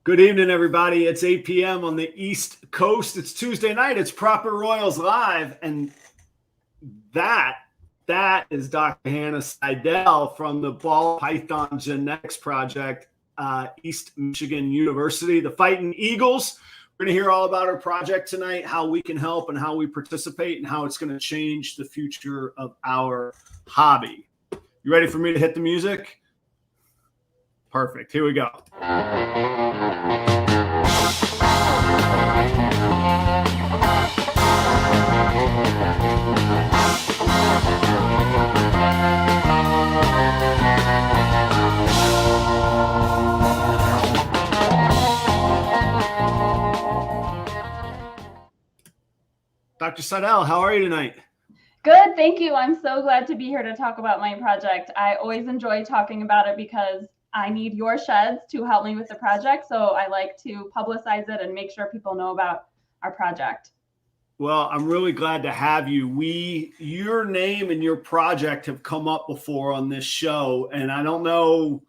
Good evening, everybody. It's 8 p.m. on the East Coast. It's Tuesday night. It's Proper Royals Live. And that is Dr. Hannah Seidel from the Ball Python Genetics Project, East Michigan University, the Fighting Eagles. We're going to hear all about our project tonight, how we can help and how we participate and how it's going to change the future of our hobby. You ready for me to hit the music? Perfect. Here we go. Dr. Seidel, how are you tonight? Good, thank you. I'm so glad to be here to talk about my project. I always enjoy talking about it because I need your sheds to help me with the project. So I like to publicize it and make sure people know about our project. Well, I'm really glad to have you. Your name and your project have come up before on this show, and I don't know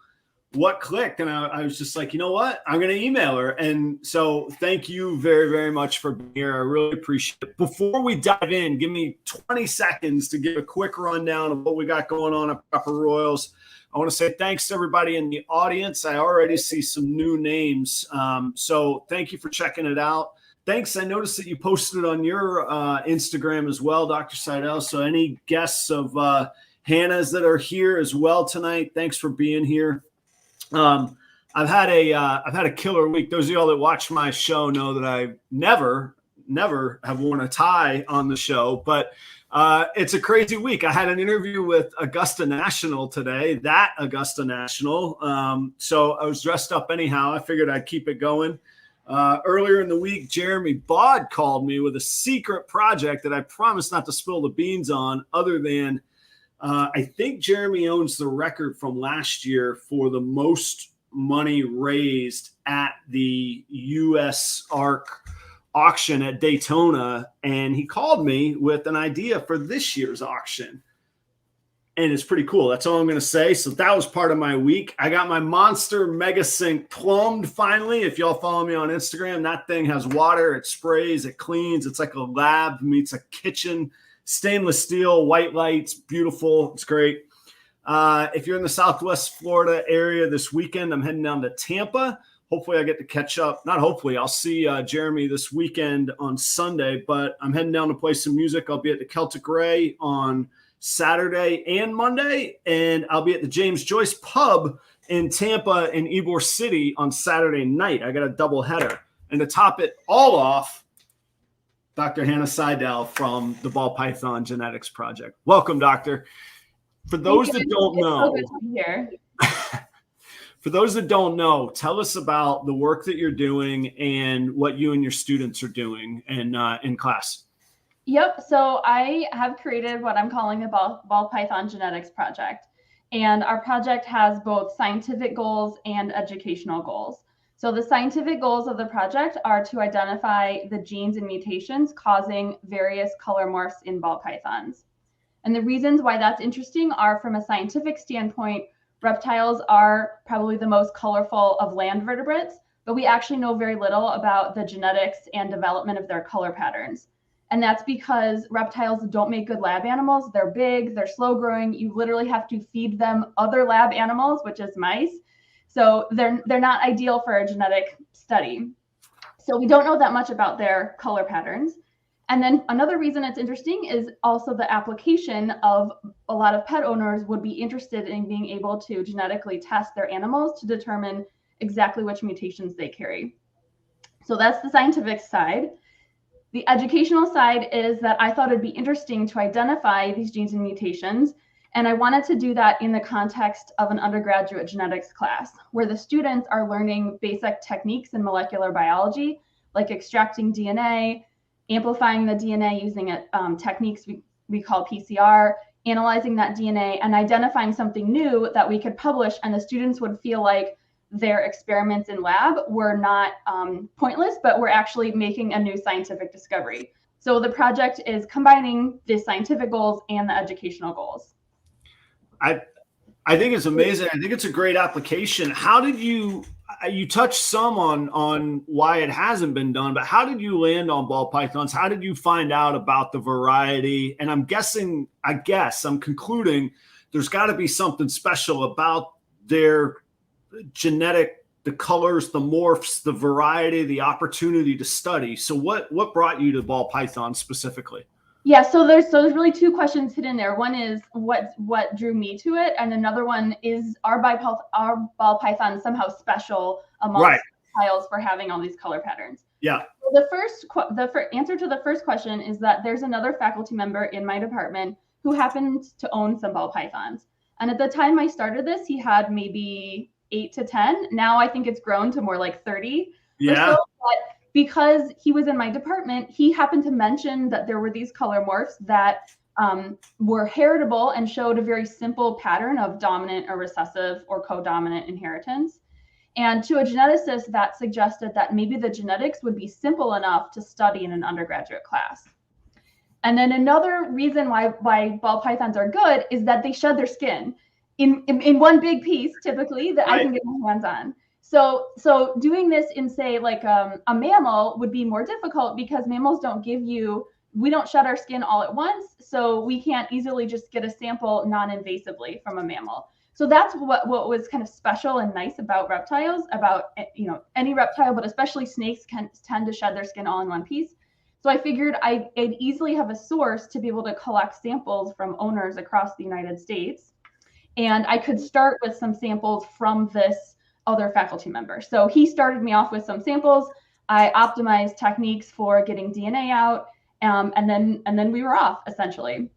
what clicked. And I was just like, you know what? I'm going to email her. And so thank you very, very much for being here. I really appreciate it. Before we dive in, give me 20 seconds to give a quick rundown of what we got going on at Proper Royals. I want to say thanks to everybody in the audience. I already see some new names. So thank you for checking it out. Thanks. I noticed that you posted on your Instagram as well, Dr. Seidel. So any guests of Hannah's that are here as well tonight, thanks for being here. I've had a killer week. Those of y'all that watch my show know that I never have worn a tie on the show, but it's a crazy week. I had an interview with Augusta National today, that Augusta National. So I was dressed up anyhow. I figured I'd keep it going. Earlier in the week, Jeremy Baud called me with a secret project that I promised not to spill the beans on, other than I think Jeremy owns the record from last year for the most money raised at the U.S. ARC auction at Daytona. And he called me with an idea for this year's auction. And it's pretty cool. That's all I'm going to say. So that was part of my week. I got my Monster Mega Sink plumbed finally. If y'all follow me on Instagram, that thing has water. It sprays. It cleans. It's like a lab meets a kitchen. Stainless steel, white lights, beautiful. It's great. If you're in the Southwest Florida area this weekend, I'm heading down to Tampa. Hopefully I get to catch up. Not hopefully. I'll see Jeremy this weekend on Sunday, but I'm heading down to play some music. I'll be at the Celtic Ray on Saturday and Monday, and I'll be at the James Joyce Pub in Tampa in Ybor City on Saturday night. I got a double header. And to top it all off, Dr. Hannah Seidel from the Ball Python Genetics Project. Welcome, Doctor. For those that don't know, for those that don't know, tell us about the work that you're doing and what you and your students are doing in class. Yep. So I have created what I'm calling the Ball Python Genetics Project. And our project has both scientific goals and educational goals. So the scientific goals of the project are to identify the genes and mutations causing various color morphs in ball pythons. And the reasons why that's interesting are, from a scientific standpoint, reptiles are probably the most colorful of land vertebrates, but we actually know very little about the genetics and development of their color patterns. And that's because reptiles don't make good lab animals. They're big, they're slow growing. You literally have to feed them other lab animals, which is mice. So they're not ideal for a genetic study. So we don't know that much about their color patterns. And then another reason it's interesting is also the application of a lot of pet owners would be interested in being able to genetically test their animals to determine exactly which mutations they carry. So that's the scientific side. The educational side is that I thought it'd be interesting to identify these genes and mutations. And I wanted to do that in the context of an undergraduate genetics class, where the students are learning basic techniques in molecular biology, like extracting DNA, amplifying the DNA using techniques we call PCR, analyzing that DNA, and identifying something new that we could publish, and the students would feel like their experiments in lab were not pointless, but were actually making a new scientific discovery. So the project is combining the scientific goals and the educational goals. I think it's amazing. I think it's a great application. How did you, you touched some on why it hasn't been done, but how did you land on ball pythons? How did you find out about the variety? And I'm concluding there's got to be something special about their genetic, the colors, the morphs, the variety, the opportunity to study. So what brought you to ball pythons specifically? Yeah, so there's really two questions hidden there. One is what drew me to it, and another one is are ball pythons somehow special amongst reptiles for having all these color patterns? Yeah. So the answer to the first question is that there's another faculty member in my department who happened to own some ball pythons, and at the time I started this, he had maybe 8 to 10. Now I think it's grown to more like 30 or so. But because he was in my department, he happened to mention that there were these color morphs that were heritable and showed a very simple pattern of dominant or recessive or codominant inheritance. And to a geneticist, that suggested that maybe the genetics would be simple enough to study in an undergraduate class. And then another reason why ball pythons are good is that they shed their skin in one big piece, typically, that I can get my hands on. So doing this in, say, like a mammal would be more difficult because mammals we don't shed our skin all at once, so we can't easily just get a sample non-invasively from a mammal. So that's what was kind of special and nice about reptiles, about any reptile, but especially snakes tend to shed their skin all in one piece. So I figured I'd easily have a source to be able to collect samples from owners across the United States. And I could start with some samples from this other faculty member. So he started me off with some samples. I optimized techniques for getting DNA out, and then we were off, essentially.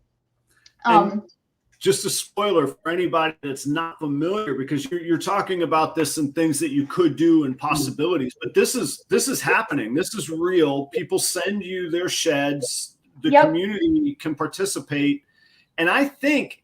Just a spoiler for anybody that's not familiar, because you're talking about this and things that you could do and possibilities, but this is happening. This is real. People send you their sheds. The community can participate, and I think.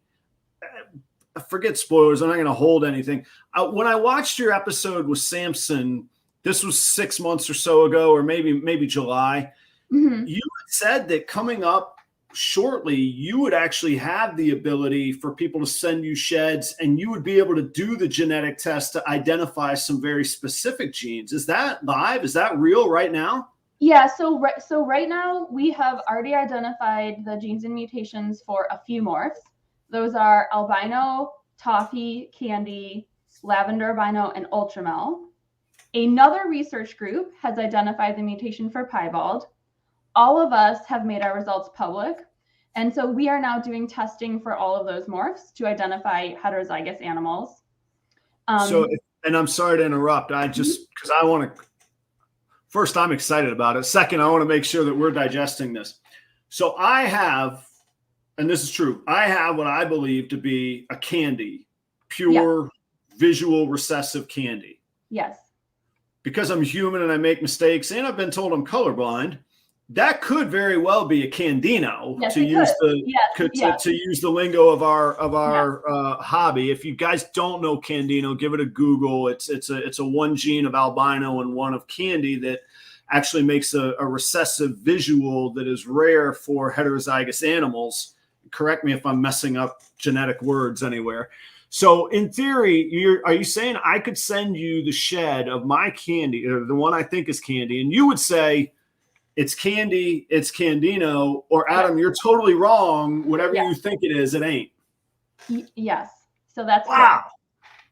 Forget spoilers. I'm not going to hold anything. When I watched your episode with Samson, this was 6 months or so ago, or maybe July. Mm-hmm. You said that coming up shortly, you would actually have the ability for people to send you sheds, and you would be able to do the genetic test to identify some very specific genes. Is that live? Is that real right now? Yeah. So right now we have already identified the genes and mutations for a few morphs. Those are albino, toffee, candy, lavender albino, and ultramel. Another research group has identified the mutation for piebald. All of us have made our results public. And so we are now doing testing for all of those morphs to identify heterozygous animals. And I'm sorry to interrupt. Because I want to, first, I'm excited about it. Second, I want to make sure that we're digesting this. So I have, and this is true, I have what I believe to be a candy, pure visual recessive candy. Yes. Because I'm human and I make mistakes, and I've been told I'm colorblind, that could very well be a candino, to use the lingo of our hobby. If you guys don't know candino, give it a Google. It's a one gene of albino and one of candy that actually makes a recessive visual that is rare for heterozygous animals. Correct me if I'm messing up genetic words anywhere. So in theory, are you saying I could send you the shed of my candy, or the one I think is candy, and you would say it's candy, it's candino, or Adam, you're totally wrong. Whatever you think it is, it ain't. Yes. So that's wow.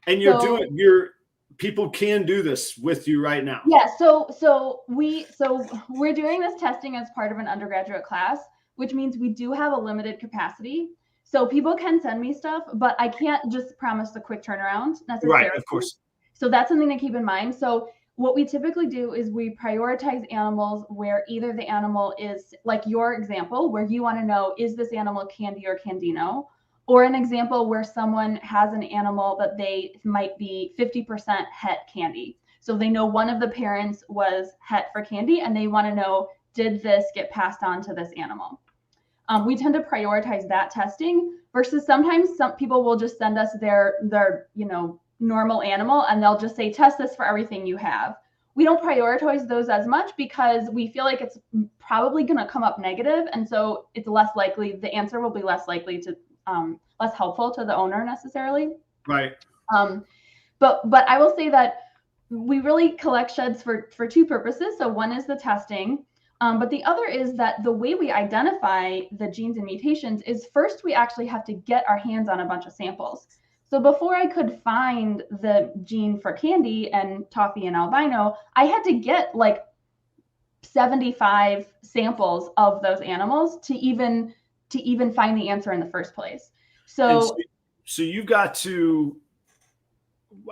Correct. And people can do this with you right now. Yeah. So we're doing this testing as part of an undergraduate class, which means we do have a limited capacity. So people can send me stuff, but I can't just promise a quick turnaround necessarily. Right, of course. So that's something to keep in mind. So what we typically do is we prioritize animals where either the animal is, like your example, where you want to know, is this animal candy or candino? Or an example where someone has an animal that they might be 50% het candy. So they know one of the parents was het for candy, and they want to know, did this get passed on to this animal? We tend to prioritize that testing versus sometimes some people will just send us their normal animal, and they'll just say, test this for everything you have. We don't prioritize those as much because we feel like it's probably going to come up negative. And so it's less likely, the answer will be less likely to, less helpful to the owner necessarily. Right. But I will say that we really collect sheds for two purposes. So one is the testing, but the other is that the way we identify the genes and mutations is first we actually have to get our hands on a bunch of samples. So before I could find the gene for candy and toffee and albino, I had to get like 75 samples of those animals to even find the answer in the first place. So you've got to,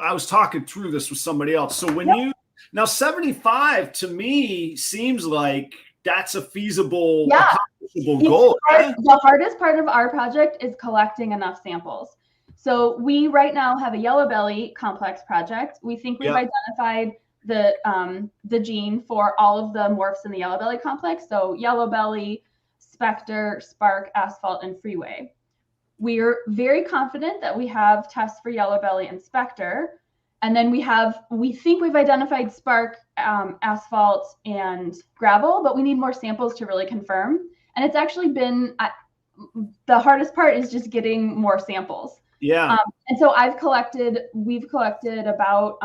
I was talking through this with somebody else. So when now 75 to me seems like that's a feasible, accomplishable goal. The hardest part of our project is collecting enough samples. So we right now have a yellow belly complex project. We think we've identified the gene for all of the morphs in the yellow belly complex. So yellow belly, specter, spark, asphalt, and freeway. We're very confident that we have tests for yellow belly and specter. And then we think we've identified spark, asphalt, and gravel, but we need more samples to really confirm. And it's actually been, the hardest part is just getting more samples. Yeah. And so we've collected about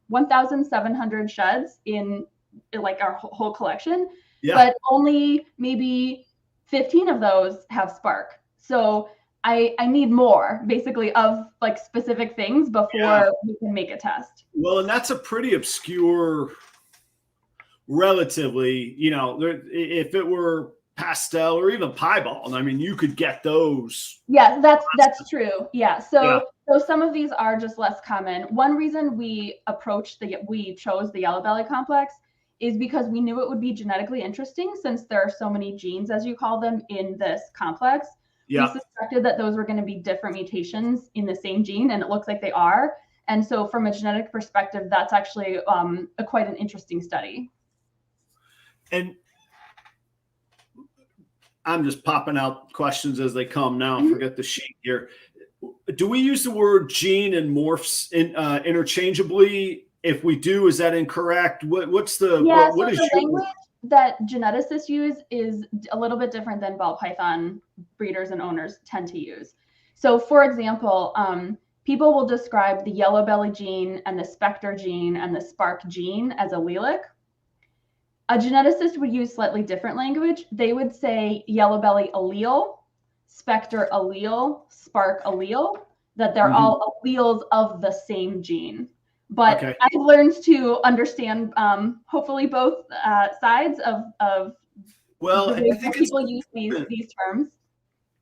1,700 sheds in like our whole collection, but only maybe 15 of those have spark. So I need more basically of like specific things before we can make a test. Well, and that's a pretty obscure, relatively, if it were pastel or even piebald, I mean, you could get those. Yeah, that's true. Yeah. So some of these are just less common. One reason we chose the yellow belly complex is because we knew it would be genetically interesting since there are so many genes, as you call them, in this complex. We suspected that those were going to be different mutations in the same gene, and it looks like they are. And so from a genetic perspective, that's actually quite an interesting study. And I'm just popping out questions as they come now. Forget the sheet here. Do we use the word gene and morphs interchangeably? If we do, is that incorrect? What's the what is the language that geneticists use is a little bit different than ball python breeders and owners tend to use. So for example, people will describe the yellow belly gene and the specter gene and the spark gene as allelic. A geneticist would use slightly different language. They would say yellow belly allele, specter allele, spark allele, that they're all alleles of the same gene. But I've learned to understand, hopefully, both sides of well, the way people use these terms.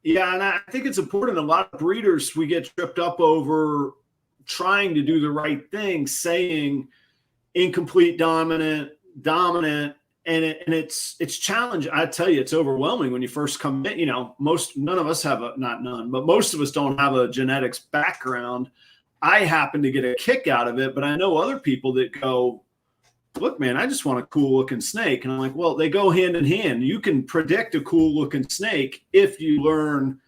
Yeah, and I think it's important. A lot of breeders, we get tripped up over trying to do the right thing, saying incomplete dominant, and it's challenging. I tell you, it's overwhelming when you first come in. None of us have but most of us don't have a genetics background. I happen to get a kick out of it, but I know other people that go, look, man, I just want a cool looking snake. And I'm like, well, they go hand in hand. You can predict a cool looking snake if you learn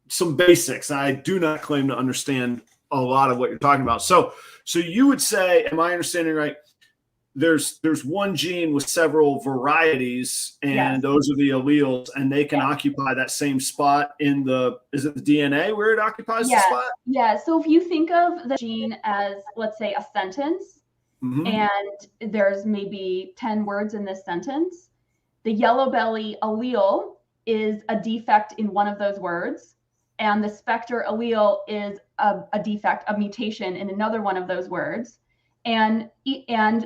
some basics. I do not claim to understand a lot of what you're talking about. So you would say, am I understanding right? There's one gene with several varieties, and those are the alleles, and they can occupy that same spot in is it the DNA where it occupies the spot? Yeah. So if you think of the gene as, let's say, a sentence, and there's maybe 10 words in this sentence, the yellow belly allele is a defect in one of those words, and the specter allele is a defect, a mutation in another one of those words. And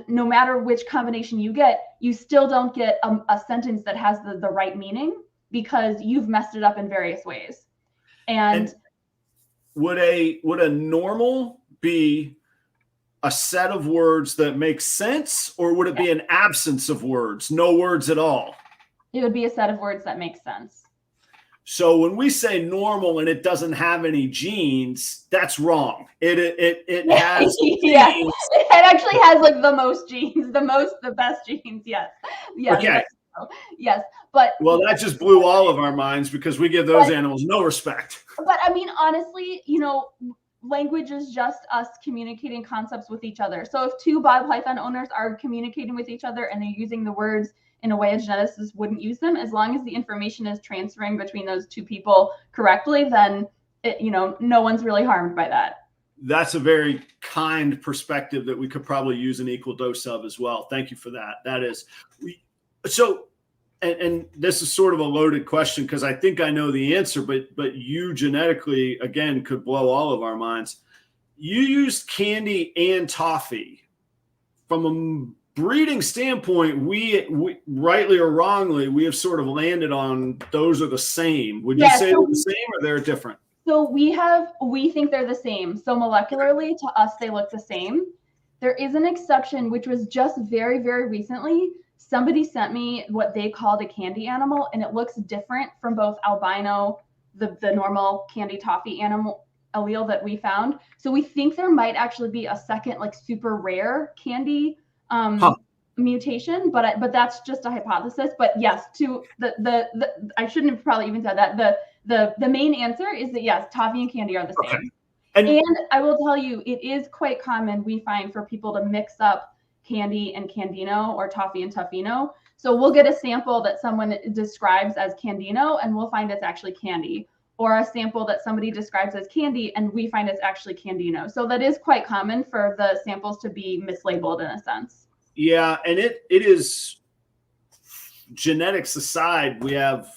no matter which combination you get, you still don't get a sentence that has the right meaning because you've messed it up in various ways. And would a normal be a set of words that make sense, or would it be an absence of words, no words at all? It would be a set of words that make sense. So when we say normal and it doesn't have any genes, that's wrong. It has genes. It actually has like the most genes, the best genes. Yes. Okay. Yes. But that just blew all of our minds because we give those animals no respect. But I mean, honestly, language is just us communicating concepts with each other. So if two ball python owners are communicating with each other and they're using the words in a way a geneticist wouldn't use them, as long as the information is transferring between those two people correctly, then no one's really harmed by that. That's a very kind perspective that we could probably use an equal dose of as well. Thank you for that. That is so. And this is sort of a loaded question because I think I know the answer, but you genetically again could blow all of our minds. You used candy and toffee. From a breeding standpoint, we rightly or wrongly, we have sort of landed on those are the same. Would you say they're the same or they're different? So we think they're the same. So molecularly to us, they look the same. There is an exception, which was just very, very recently. Somebody sent me what they called a candy animal, and it looks different from both albino, the normal candy toffee animal allele that we found. So we think there might actually be a second, like super rare candy mutation, but that's just a hypothesis. But yes, to the I shouldn't have probably even said that. The main answer is that yes, toffee and candy are the same. Okay. And I will tell you, it is quite common, we find, for people to mix up candy and Candino or toffee and Tuffino. So we'll get a sample that someone describes as Candino and we'll find it's actually candy, or a sample that somebody describes as candy and we find it's actually Candino. So that is quite common for the samples to be mislabeled in a sense. Yeah, and it is, genetics aside, we have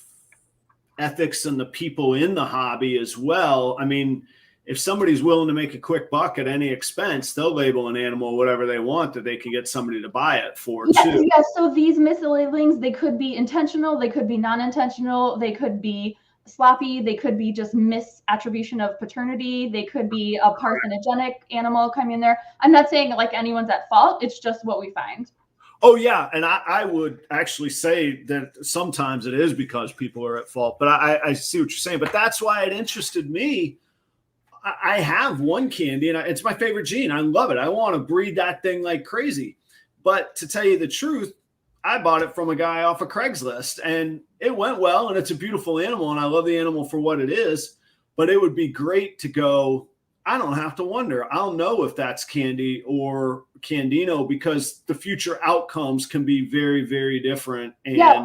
ethics and the people in the hobby as well. I mean, if somebody's willing to make a quick buck at any expense, they'll label an animal whatever they want that they can get somebody to buy it for too. Yeah, so these mislabelings, they could be intentional, they could be non-intentional, they could be sloppy, they could be just misattribution of paternity, they could be a parthenogenic animal coming in there. I'm not saying like anyone's at fault, it's just what we find. Oh yeah, and I would actually say that sometimes it is because people are at fault, but I see what you're saying. But that's why it interested me. I have one candy, and it's my favorite gene. I love it. I want to breed that thing like crazy. But to tell you the truth, I bought it from a guy off of Craigslist, and it went well, and it's a beautiful animal, and I love the animal for what it is. But it would be great to go, I don't have to wonder. I'll know if that's candy or Candino because the future outcomes can be very, very different. And yeah,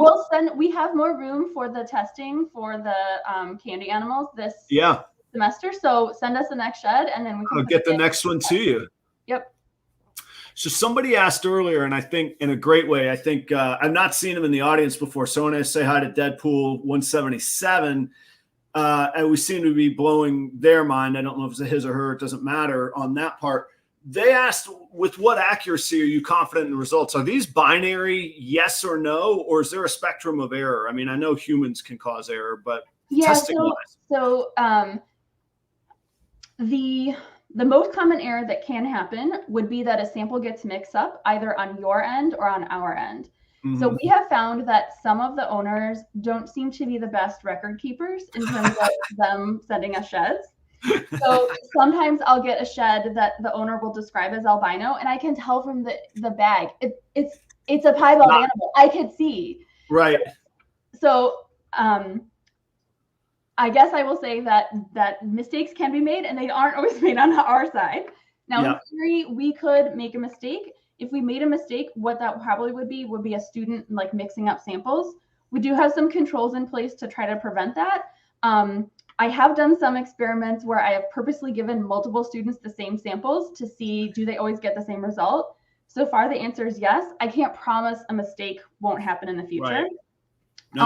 we have more room for the testing for the candy animals this semester. So send us the next shed and then we can get the next one to you. Yep. So somebody asked earlier, and I think in a great way, I think I've not seen him in the audience before. So I want to say hi to Deadpool 177. And we seem to be blowing their mind. I don't know if it's his or her. It doesn't matter on that part. They asked, with what accuracy are you confident in the results? Are these binary yes or no, or is there a spectrum of error? I mean, I know humans can cause error, but testing-wise. So the most common error that can happen would be that a sample gets mixed up either on your end or on our end. Mm-hmm. So we have found that some of the owners don't seem to be the best record keepers in terms of them sending us sheds. So sometimes I'll get a shed that the owner will describe as albino, and I can tell from the bag it's a piebald animal. I could see. Right. So I guess I will say that mistakes can be made, and they aren't always made on our side. Now, in theory, we could make a mistake. If we made a mistake, what that probably would be a student like mixing up samples. We do have some controls in place to try to prevent that. I have done some experiments where I have purposely given multiple students the same samples to see, do they always get the same result? So far, the answer is yes. I can't promise a mistake won't happen in the future. Right. No,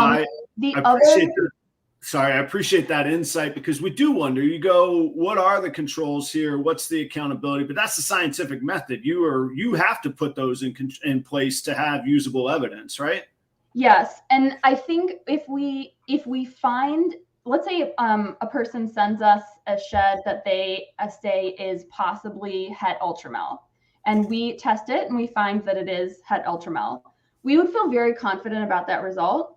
I appreciate that insight because we do wonder, you go, what are the controls here? What's the accountability? But that's the scientific method. You have to put those in place to have usable evidence, right? Yes. And I think if we find, let's say a person sends us a shed that they say is possibly het ultramel, and we test it and we find that it is het ultramel, we would feel very confident about that result.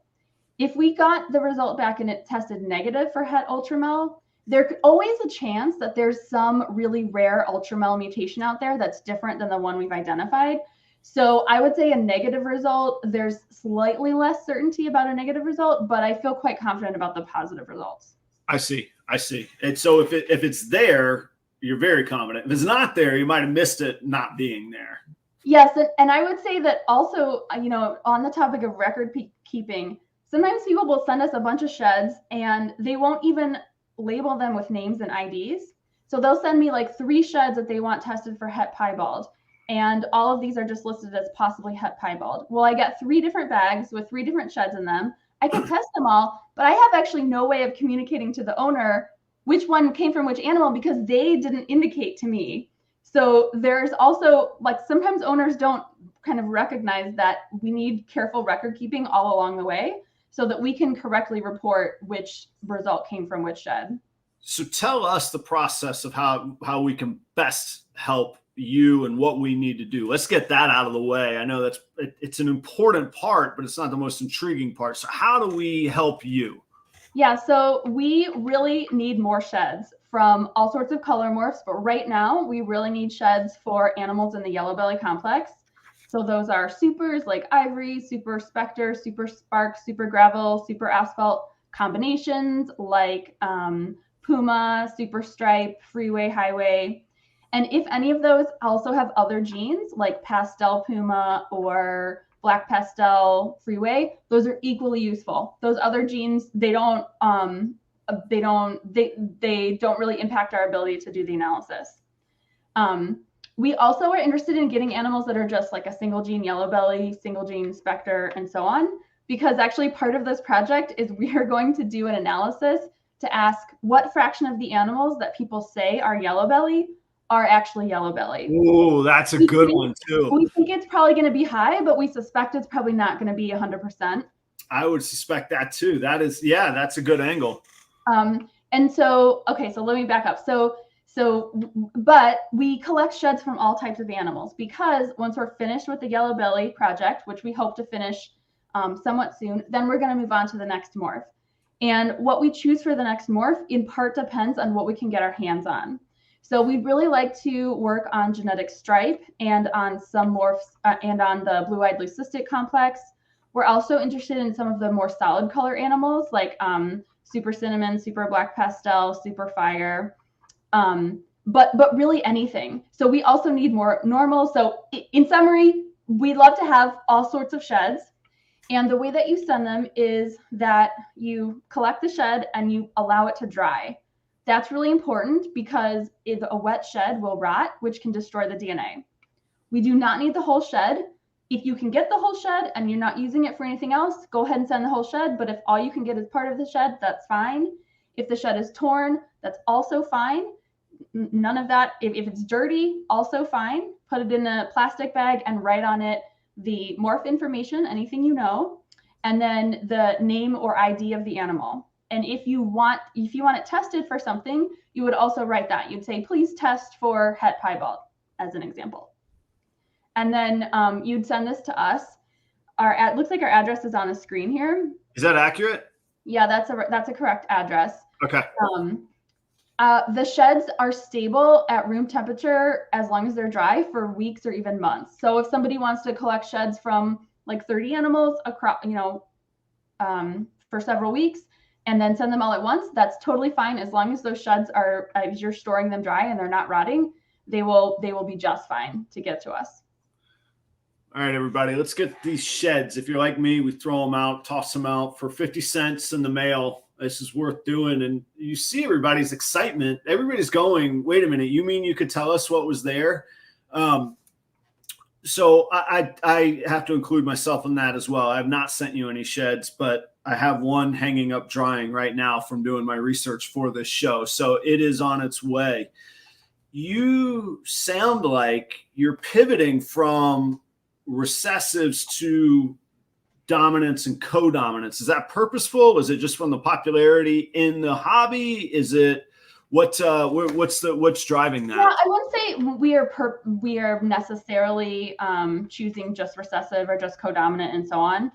If we got the result back and it tested negative for het ultramel, there's always a chance that there's some really rare ultramel mutation out there that's different than the one we've identified. So I would say a negative result, there's slightly less certainty about a negative result, but I feel quite confident about the positive results. I see. And so if it's there, you're very confident. If it's not there, you might have missed it not being there. Yes. And I would say that also, on the topic of record keeping, sometimes people will send us a bunch of sheds and they won't even label them with names and IDs. So they'll send me like 3 sheds that they want tested for het piebald. And all of these are just listed as possibly het piebald. Well, I get 3 different bags with 3 different sheds in them. I can test them all, but I have actually no way of communicating to the owner which one came from which animal because they didn't indicate to me. So there's also like sometimes owners don't kind of recognize that we need careful record keeping all along the way so that we can correctly report which result came from which shed. So tell us the process of how we can best help you and what we need to do. Let's get that out of the way. I know it's an important part, but it's not the most intriguing part. So how do we help you? Yeah, so we really need more sheds from all sorts of color morphs, but right now we really need sheds for animals in the yellow belly complex. So those are supers like ivory, super specter, super spark, super gravel, super asphalt combinations like puma, super stripe, freeway, highway. And if any of those also have other genes like pastel puma or black pastel freeway, those are equally useful. Those other genes, they don't really impact our ability to do the analysis. We also are interested in getting animals that are just like a single gene yellow belly, single gene specter, and so on, because actually part of this project is we are going to do an analysis to ask what fraction of the animals that people say are yellow belly are actually yellow belly. Oh, that's a good one too. We think it's probably going to be high, but we suspect it's probably not going to be 100%. I would suspect that too. That's a good angle. And so, okay, so let me back up. But we collect sheds from all types of animals because once we're finished with the yellow belly project, which we hope to finish somewhat soon, then we're going to move on to the next morph. And what we choose for the next morph in part depends on what we can get our hands on. So we'd really like to work on genetic stripe and on some morphs and on the blue-eyed leucistic complex. We're also interested in some of the more solid color animals like super cinnamon, super black pastel, super fire, but really anything. So we also need more normal. So in summary, we'd love to have all sorts of sheds. And the way that you send them is that you collect the shed and you allow it to dry. That's really important because a wet shed will rot, which can destroy the DNA. We do not need the whole shed. If you can get the whole shed and you're not using it for anything else, go ahead and send the whole shed. But if all you can get is part of the shed, that's fine. If the shed is torn, that's also fine. None of that. If it's dirty, also fine. Put it in a plastic bag and write on it the morph information, anything you know, and then the name or ID of the animal. And if you want it tested for something, you would also write that. You'd say, please test for het piebald, as an example. And then you'd send this to us. It looks like our address is on the screen here. Is that accurate? Yeah, that's a correct address. Okay. The sheds are stable at room temperature as long as they're dry for weeks or even months. So if somebody wants to collect sheds from like 30 animals across, for several weeks, and then send them all at once, that's totally fine. As long as those sheds are, as you're storing them dry and they're not rotting, they will be just fine to get to us. All right, everybody, let's get these sheds. If you're like me, we throw them out, toss them out for 50 cents in the mail. This is worth doing. And you see everybody's excitement. Everybody's going, wait a minute, you mean you could tell us what was there? So I have to include myself in that as well. I have not sent you any sheds, but I have one hanging up drying right now from doing my research for this show. So it is on its way. You sound like you're pivoting from recessives to dominance and co-dominance. Is that purposeful? Is it just from the popularity in the hobby? Is it what's driving that? Yeah, I wouldn't say we are necessarily choosing just recessive or just co-dominant and so on.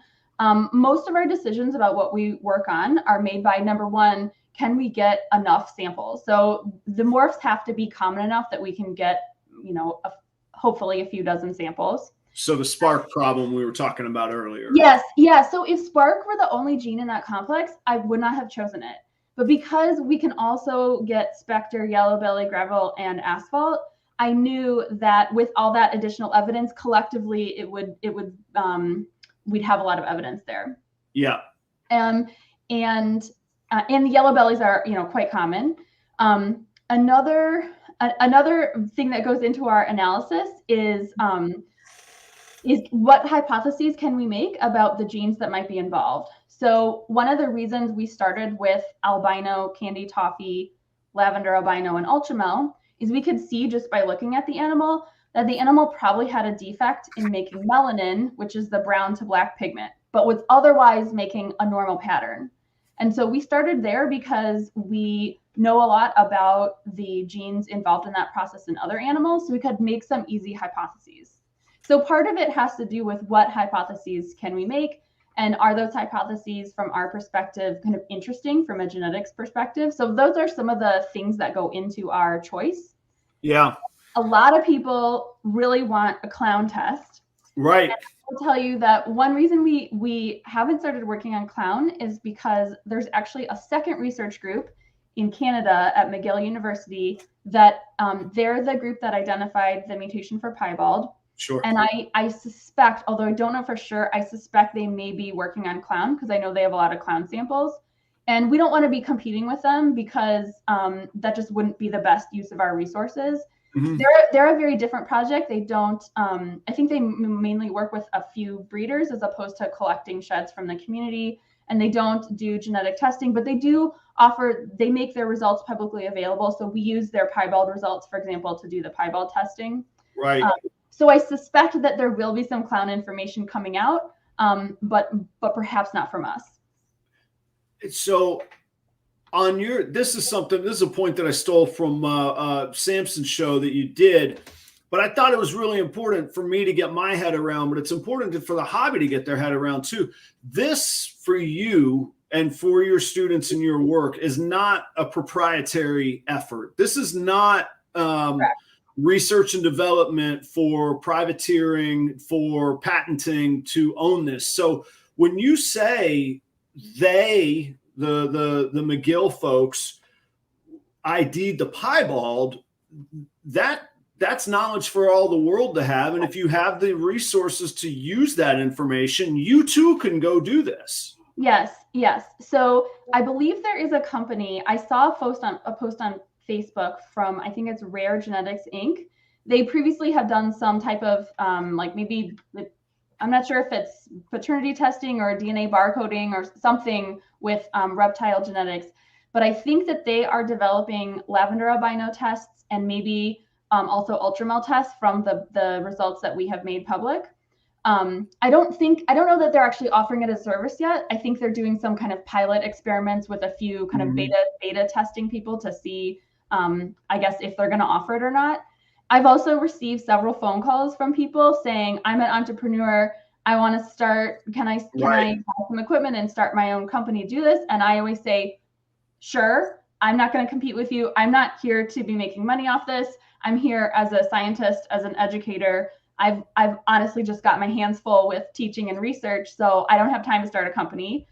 Most of our decisions about what we work on are made by, number one, can we get enough samples? So the morphs have to be common enough that we can get, hopefully a few dozen samples. So the spark problem we were talking about earlier. Yes. Yeah. So if spark were the only gene in that complex, I would not have chosen it. But because we can also get specter, yellow belly, gravel, and asphalt, I knew that with all that additional evidence, collectively, we'd have a lot of evidence there. Yeah. And the yellow bellies are, quite common. Another thing that goes into our analysis is what hypotheses can we make about the genes that might be involved. So one of the reasons we started with albino, candy toffee, lavender albino, and ultramel is we could see just by looking at the animal that the animal probably had a defect in making melanin, which is the brown to black pigment, but was otherwise making a normal pattern. And so we started there because we know a lot about the genes involved in that process in other animals, so we could make some easy hypotheses. So part of it has to do with what hypotheses can we make, and are those hypotheses from our perspective kind of interesting from a genetics perspective? So those are some of the things that go into our choice. Yeah. A lot of people really want a clown test. Right. And I'll tell you that one reason we haven't started working on clown is because there's actually a second research group in Canada at McGill University that they're the group that identified the mutation for piebald. Sure. And I suspect, although I don't know for sure, I suspect they may be working on clown because I know they have a lot of clown samples. And we don't want to be competing with them because that just wouldn't be the best use of our resources. Mm-hmm. They're a very different project. They don't, I think they mainly work with a few breeders as opposed to collecting sheds from the community. And they don't do genetic testing, but they do they make their results publicly available. So we use their piebald results, for example, to do the piebald testing. Right. So I suspect that there will be some clown information coming out, but perhaps not from us. So this is a point that I stole from Samson's show that you did, but I thought it was really important for me to get my head around, but it's important for the hobby to get their head around too. This for you and for your students in your work is not a proprietary effort. This is not research and development for privateering, for patenting to own this. So when you say the McGill folks ID'd the piebald, that's knowledge for all the world to have. And if you have the resources to use that information, you too can go do this. Yes. So I believe there is a company. I saw a post on Facebook from, I think it's Rare Genetics Inc. They previously have done some type of maybe, I'm not sure if it's paternity testing or DNA barcoding or something with reptile genetics, but I think that they are developing lavender albino tests and maybe also ultramel tests from the results that we have made public. I don't know that they're actually offering it as a service yet. I think they're doing some kind of pilot experiments with a few kind of beta testing people to see, I guess, if they're going to offer it or not. I've also received several phone calls from people saying, I'm an entrepreneur. I want to start. Can I buy some equipment and start my own company, do this? And I always say, sure, I'm not going to compete with you. I'm not here to be making money off this. I'm here as a scientist, as an educator. I've honestly just got my hands full with teaching and research, so I don't have time to start a company.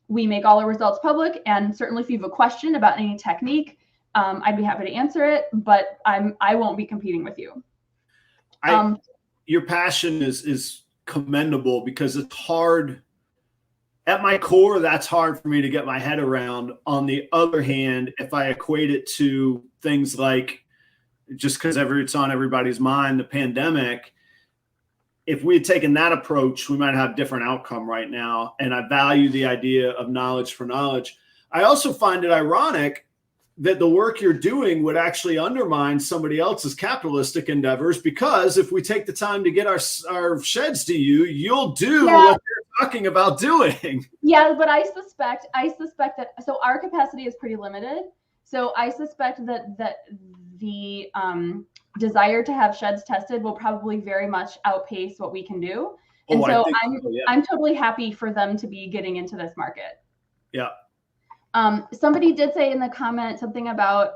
We make all our results public, and certainly if you have a question about any technique, I'd be happy to answer it, but I won't be competing with you. Your passion is commendable because it's hard. At my core, that's hard for me to get my head around. On the other hand, if I equate it to things like, just because it's on everybody's mind, the pandemic, if we had taken that approach, we might have a different outcome right now. And I value the idea of knowledge for knowledge. I also find it ironic that the work you're doing would actually undermine somebody else's capitalistic endeavors, because if we take the time to get our sheds to you, you'll do what they're talking about doing. Yeah, but I suspect that, so our capacity is pretty limited. So I suspect that the desire to have sheds tested will probably very much outpace what we can do. And I'm totally happy for them to be getting into this market. Yeah. Somebody did say in the comment something about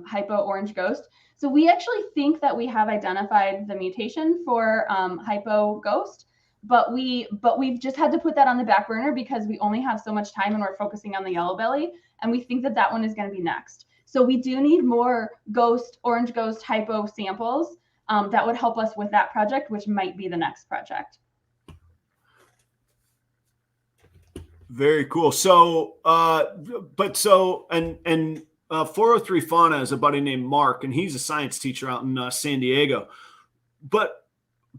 hypo orange ghost. So we actually think that we have identified the mutation for hypo ghost, but we've just had to put that on the back burner because we only have so much time and we're focusing on the yellow belly, and we think that one is going to be next. So we do need more orange ghost hypo samples that would help us with that project, which might be the next project. Very cool. So, and 403 Fauna is a buddy named Mark, and he's a science teacher out in San Diego. But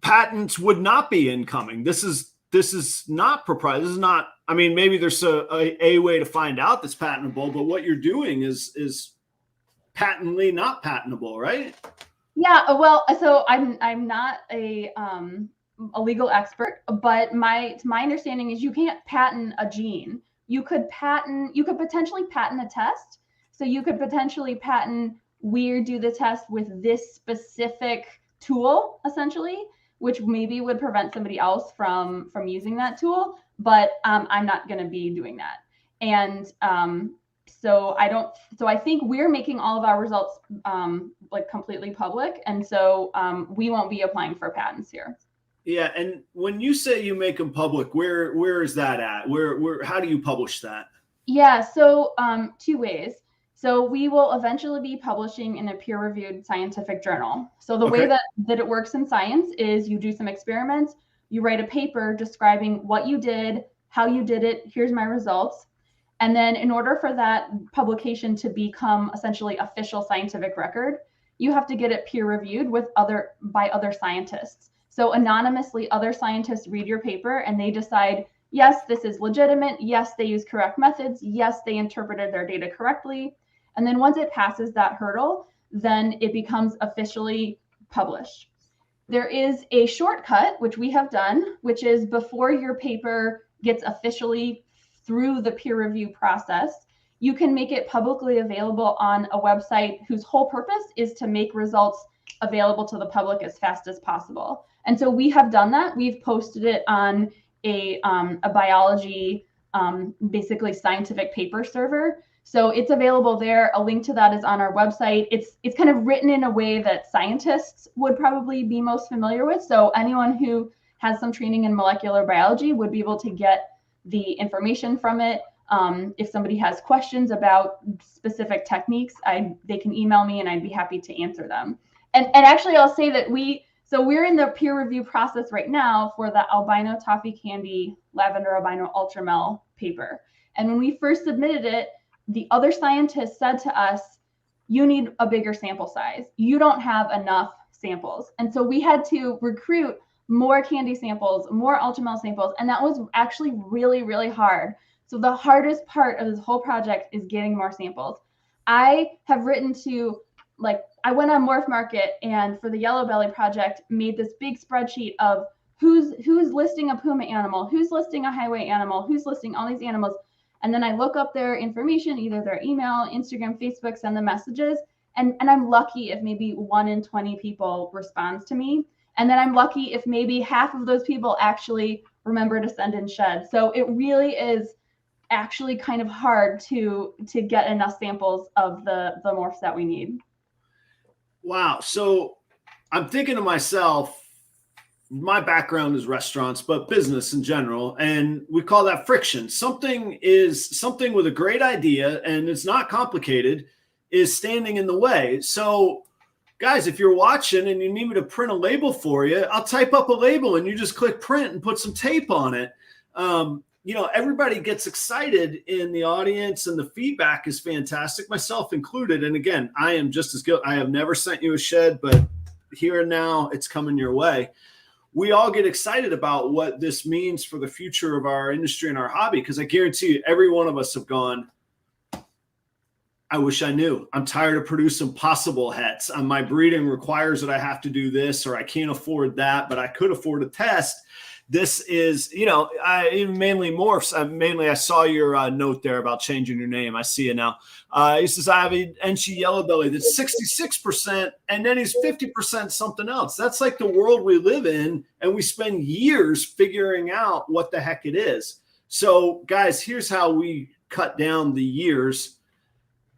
patents would not be incoming. This is not proprietary. This is not. I mean, maybe there's a way to find out that's patentable, but what you're doing is patently not patentable, right? Yeah. Well, so I'm not a legal expert, but my understanding is you can't patent a gene. You could potentially patent a test. So you could potentially patent, we do the test with this specific tool, essentially, which maybe would prevent somebody else from using that tool. But I'm not going to be doing that. And so I think we're making all of our results like completely public. And so we won't be applying for patents here. Yeah. And when you say you make them public, where is that at? Where how do you publish that? Yeah. So two ways. So we will eventually be publishing in a peer-reviewed scientific journal. So the way that it works in science is you do some experiments, you write a paper describing what you did, how you did it, here's my results. And then in order for that publication to become essentially official scientific record, you have to get it peer-reviewed by other scientists. So anonymously, other scientists read your paper and they decide, yes, this is legitimate. Yes, they use correct methods. Yes, they interpreted their data correctly. And then once it passes that hurdle, then it becomes officially published. There is a shortcut, which we have done, which is before your paper gets officially through the peer review process, you can make it publicly available on a website whose whole purpose is to make results available to the public as fast as possible. And so we have done that. We've posted it on a biology, basically scientific paper server. So it's available there. A link to that is on our website. It's kind of written in a way that scientists would probably be most familiar with. So anyone who has some training in molecular biology would be able to get the information from it. If somebody has questions about specific techniques, they can email me and I'd be happy to answer them. And actually, I'll say that we're in the peer review process right now for the albino toffee candy lavender albino ultramel paper. And when we first submitted it, the other scientists said to us, you need a bigger sample size. You don't have enough samples. And so we had to recruit more candy samples, more ultramel samples. And that was actually really, really hard. So the hardest part of this whole project is getting more samples. I have written to, I went on Morph Market and for the Yellow Belly project, made this big spreadsheet of who's listing a puma animal, who's listing a highway animal, who's listing all these animals. And then I look up their information, either their email, Instagram, Facebook, send them messages. And I'm lucky if maybe 1 in 20 people responds to me. And then I'm lucky if maybe half of those people actually remember to send in shed. So it really is actually kind of hard to get enough samples of the morphs that we need. Wow. So I'm thinking to myself, my background is restaurants, but business in general. And we call that friction. Something with a great idea and it's not complicated is standing in the way. So guys, if you're watching and you need me to print a label for you, I'll type up a label and you just click print and put some tape on it. Everybody gets excited in the audience and the feedback is fantastic, myself included. And again, I am just as good. I have never sent you a shed, but here and now it's coming your way. We all get excited about what this means for the future of our industry and our hobby, because I guarantee you, every one of us have gone, I wish I knew. I'm tired of producing possible hets. My breeding requires that I have to do this, or I can't afford that, but I could afford a test. This is, mainly morphs. I saw your note there about changing your name. I see it now. He says, I have an Enchi yellow belly that's 66%, and then he's 50% something else. That's like the world we live in, and we spend years figuring out what the heck it is. So, guys, here's how we cut down the years.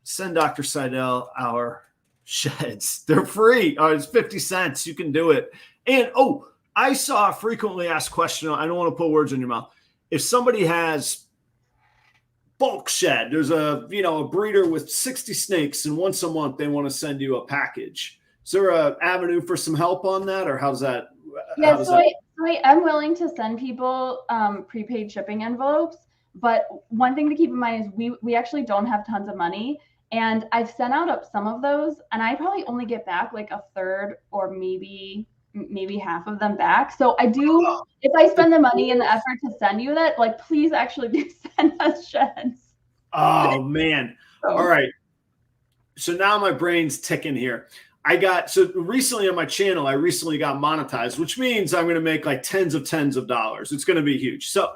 Send Dr. Seidel our sheds. They're free. It's 50 cents. You can do it. And, I saw a frequently asked question. I don't want to put words in your mouth. If somebody has bulk shed, there's a breeder with 60 snakes, and once a month they want to send you a package. Is there an avenue for some help on that, or how's that? Yeah, I am willing to send people prepaid shipping envelopes, but one thing to keep in mind is we actually don't have tons of money. And I've sent out up some of those, and I probably only get back like a third or maybe half of them back. So I do, if I spend the money and the effort to send you that, like, please actually do send us sheds. Oh man. All right. So now my brain's ticking here. So recently on my channel, I recently got monetized, which means I'm going to make like tens of dollars. It's going to be huge. So,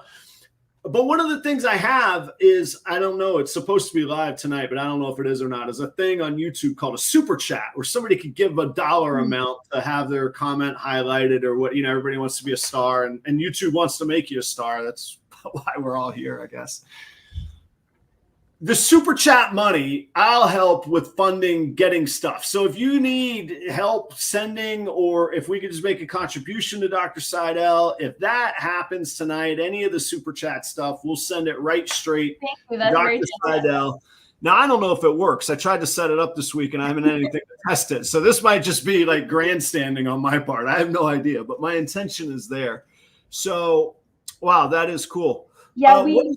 but one of the things I have is, I don't know, it's supposed to be live tonight, but I don't know if it is or not, is a thing on YouTube called a super chat where somebody could give a dollar amount to have their comment highlighted or what, everybody wants to be a star and YouTube wants to make you a star. That's why we're all here, I guess. The super chat money, I'll help with funding, getting stuff. So if you need help sending, or if we could just make a contribution to Dr. Seidel, if that happens tonight, any of the super chat stuff, we'll send it right straight to Dr. Seidel. Now, I don't know if it works. I tried to set it up this week and I haven't had anything to test it. So this might just be like grandstanding on my part. I have no idea, but my intention is there. So, wow, that is cool. Yeah, So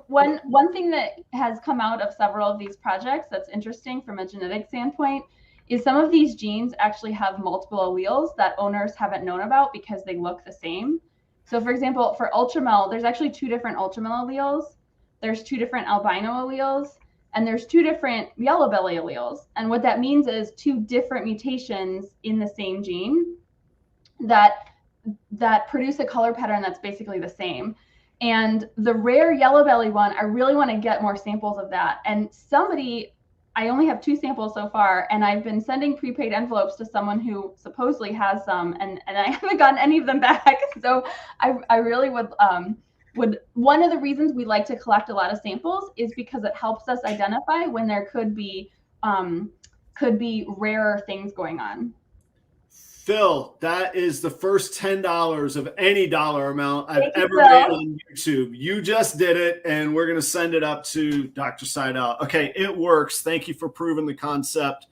one thing that has come out of several of these projects that's interesting from a genetic standpoint is some of these genes actually have multiple alleles that owners haven't known about because they look the same. So for example, for ultramel, there's actually 2 different ultramel alleles. There's 2 different albino alleles, and there's 2 different yellow belly alleles. And what that means is 2 different mutations in the same gene that produce a color pattern that's basically the same. And the rare yellow belly one, I really want to get more samples of that. And I only have 2 samples so far, and I've been sending prepaid envelopes to someone who supposedly has some, and I haven't gotten any of them back. So I really would one of the reasons we like to collect a lot of samples is because it helps us identify when there could be rarer things going on. Phil, that is the first $10 of any dollar amount I've ever made on YouTube. You just did it, and we're going to send it up to Dr. Seidel. Okay, it works. Thank you for proving the concept.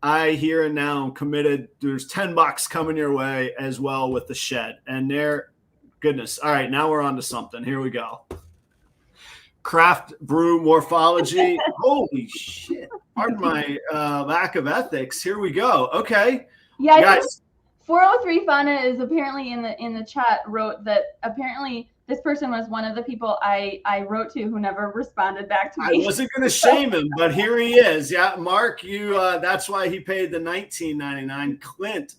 I here and now am committed. There's $10 coming your way as well with the shed. And goodness. All right, now we're on to something. Here we go. Craft brew morphology. Holy shit. Pardon my lack of ethics. Here we go. Okay. Yeah, guys. 403 Fauna is apparently in the chat wrote that apparently this person was one of the people I wrote to who never responded back to me. I wasn't going to shame him, but here he is. Yeah, Mark, you that's why he paid the $19.99. Clint,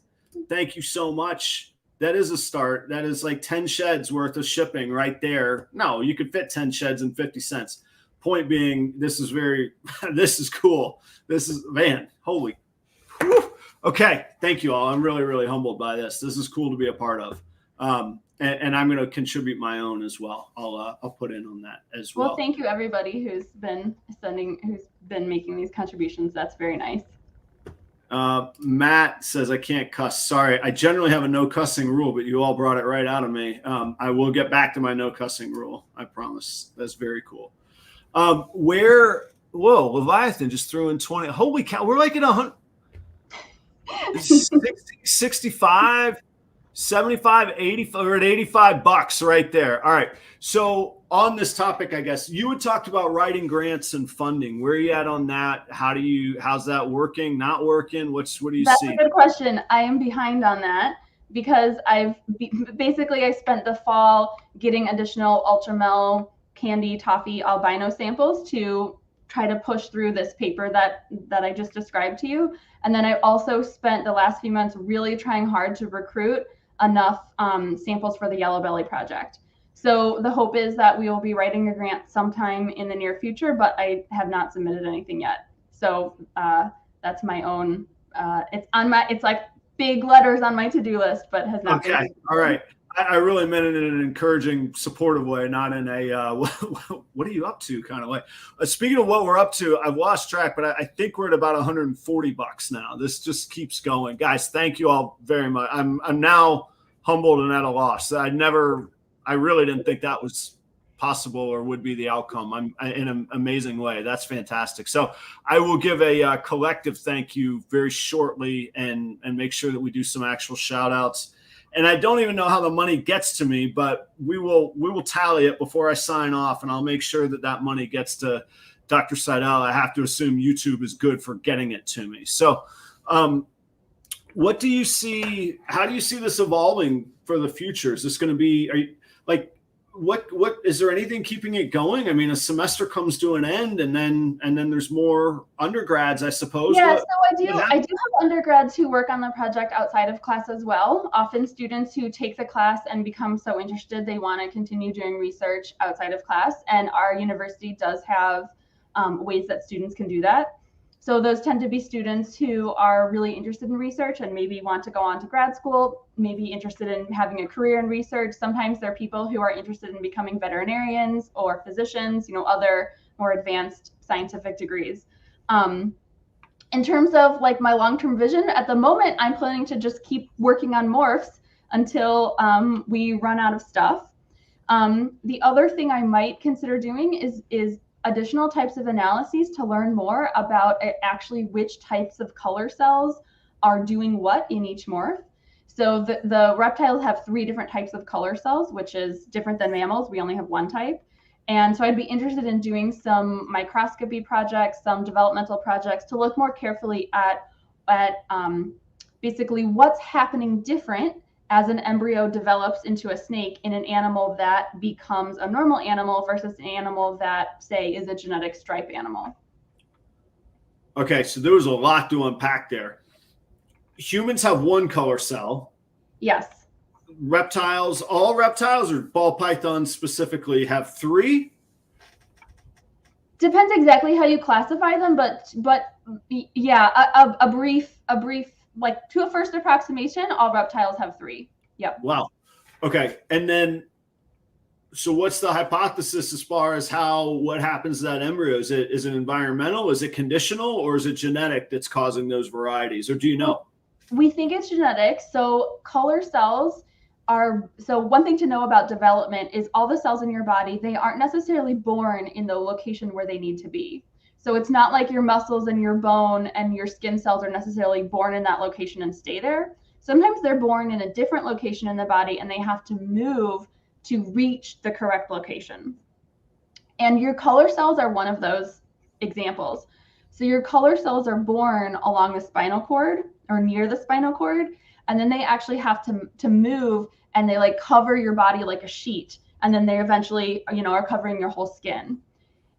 thank you so much. That is a start. That is like 10 sheds worth of shipping right there. No, you could fit 10 sheds in 50 cents. Point being, this is cool. This is, man, holy. Whew. Okay, thank you all. I'm really, really humbled by this. This is cool to be a part of, and I'm going to contribute my own as well. I'll put in on that as well. Well, thank you everybody who's been making these contributions. That's very nice. Matt says I can't cuss. Sorry, I generally have a no cussing rule, but you all brought it right out of me. I will get back to my no cussing rule. I promise. That's very cool. Whoa, Leviathan just threw in 20. Holy cow, we're like at 100. 60, 65, 75, 80, or at $85 right there. All right. So on this topic, I guess you had talked about writing grants and funding. Where are you at on that? How's that working? Not working? What do you see? That's a good question. I am behind on that because I spent the fall getting additional ultramel, candy, toffee, albino samples to try to push through this paper that I just described to you. And then I also spent the last few months really trying hard to recruit enough samples for the Yellow Belly project. So the hope is that we will be writing a grant sometime in the near future, but I have not submitted anything yet. So that's my own, it's like big letters on my to-do list, but has not been. Okay, all right. I really meant it in an encouraging, supportive way, not in a what are you up to kind of way. Speaking of what we're up to, I've lost track, but I think we're at about $140 now. This just keeps going. Guys, thank you all very much. I'm now humbled and at a loss. I really didn't think that was possible or would be the outcome. I'm in an amazing way. That's fantastic. So I will give a collective thank you very shortly and make sure that we do some actual shout outs. And I don't even know how the money gets to me, but we will tally it before I sign off, and I'll make sure that money gets to Dr. Seidel, I have to assume YouTube is good for getting it to me. So what do you see? How do you see this evolving for the future? Is this going to be, are you, like, what is there anything keeping it going? I mean, a semester comes to an end, and then there's more undergrads, I suppose. Yeah, so I do have undergrads who work on the project outside of class as well. Often students who take the class and become so interested they want to continue doing research outside of class, and our university does have ways that students can do that. So those tend to be students who are really interested in research and maybe want to go on to grad school, maybe interested in having a career in research. Sometimes there are people who are interested in becoming veterinarians or physicians, other more advanced scientific degrees. In terms of like my long-term vision, at the moment, I'm planning to just keep working on morphs until we run out of stuff. The other thing I might consider doing is additional types of analyses to learn more about actually which types of color cells are doing what in each morph. So the reptiles have 3 different types of color cells, which is different than mammals. We only have 1 type. And so I'd be interested in doing some microscopy projects, some developmental projects to look more carefully at basically what's happening different as an embryo develops into a snake in an animal that becomes a normal animal versus an animal that, say, is a genetic stripe animal. Okay, so there was a lot to unpack there. Humans have 1 color cell. Yes. Reptiles, all reptiles or ball pythons specifically have 3? Depends exactly how you classify them, but yeah, a brief like to a first approximation, all reptiles have 3. Yep. Wow. Okay. And then, so what's the hypothesis as far as what happens to that embryo? Is it environmental? Is it conditional? Or is it genetic that's causing those varieties? Or do you know? We think it's genetic. So color cells so one thing to know about development is all the cells in your body, they aren't necessarily born in the location where they need to be. So it's not like your muscles and your bone and your skin cells are necessarily born in that location and stay there. Sometimes they're born in a different location in the body and they have to move to reach the correct location. And your color cells are one of those examples. So your color cells are born along the spinal cord or near the spinal cord, and then they actually have to move, and they like cover your body like a sheet, and then they eventually are covering your whole skin.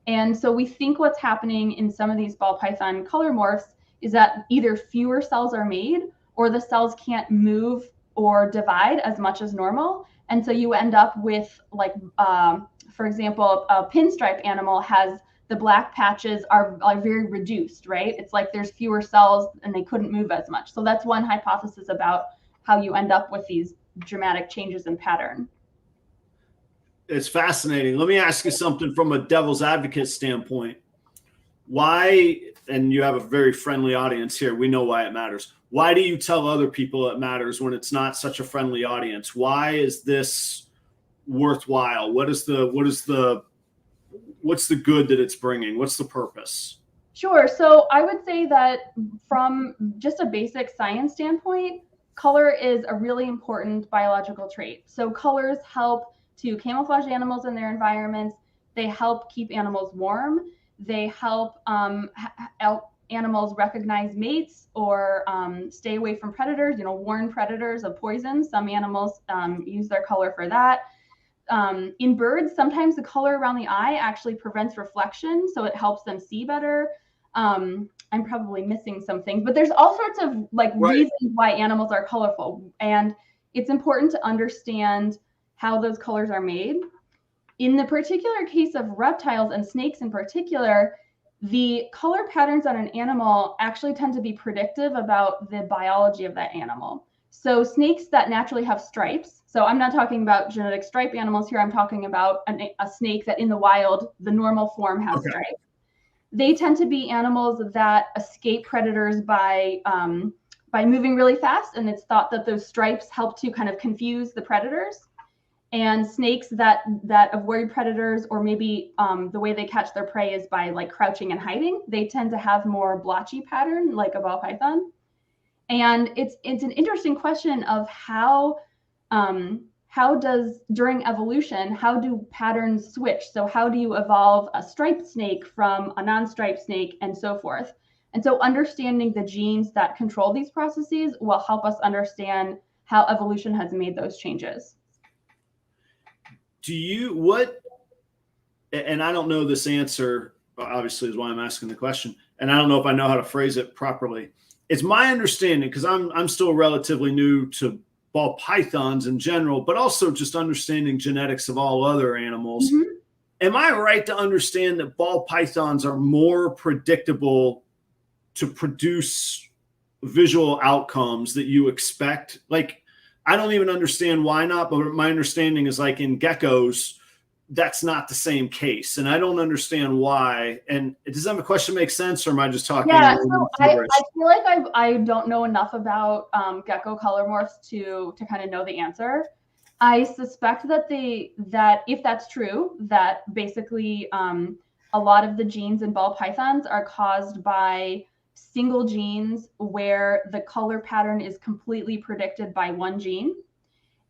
And so we think what's happening in some of these ball python color morphs is that either fewer cells are made or the cells can't move or divide as much as normal. And so you end up with like, for example, a pinstripe animal has the black patches are very reduced, right? It's like there's fewer cells and they couldn't move as much. So that's one hypothesis about how you end up with these dramatic changes in pattern. It's fascinating. Let me ask you something from a devil's advocate standpoint. Why, and you have a very friendly audience here, we know why it matters. Why do you tell other people it matters when it's not such a friendly audience? Why is this worthwhile? What's the good that it's bringing? What's the purpose? Sure. So I would say that from just a basic science standpoint, color is a really important biological trait. So colors help to camouflage animals in their environments. They help keep animals warm. They help animals recognize mates or stay away from predators, warn predators of poison. Some animals use their color for that. In birds, sometimes the color around the eye actually prevents reflection, so it helps them see better. I'm probably missing some things, but there's all sorts of reasons why animals are colorful, and it's important to understand how those colors are made. In the particular case of reptiles and snakes in particular, the color patterns on an animal actually tend to be predictive about the biology of that animal. So snakes that naturally have stripes, so I'm not talking about genetic stripe animals here, I'm talking about a snake that in the wild, the normal form has stripes. They tend to be animals that escape predators by moving really fast, and it's thought that those stripes help to kind of confuse the predators. And snakes that avoid predators, or maybe the way they catch their prey is by crouching and hiding, they tend to have more blotchy pattern like a ball python. And it's an interesting question of how during evolution, how do patterns switch? So how do you evolve a striped snake from a non-striped snake and so forth? And so understanding the genes that control these processes will help us understand how evolution has made those changes. And I don't know this answer, obviously, is why I'm asking the question. And I don't know if I know how to phrase it properly. It's my understanding, because I'm still relatively new to ball pythons in general, but also just understanding genetics of all other animals. Mm-hmm. Am I right to understand that ball pythons are more predictable to produce visual outcomes that you expect? Like, I don't even understand why not, but my understanding is like in geckos, that's not the same case. And I don't understand why. And does that question make sense, or am I just talking? Yeah, so I feel like I don't know enough about gecko color morphs to kind of know the answer. I suspect that if that's true, that basically a lot of the genes in ball pythons are caused by single genes where the color pattern is completely predicted by one gene.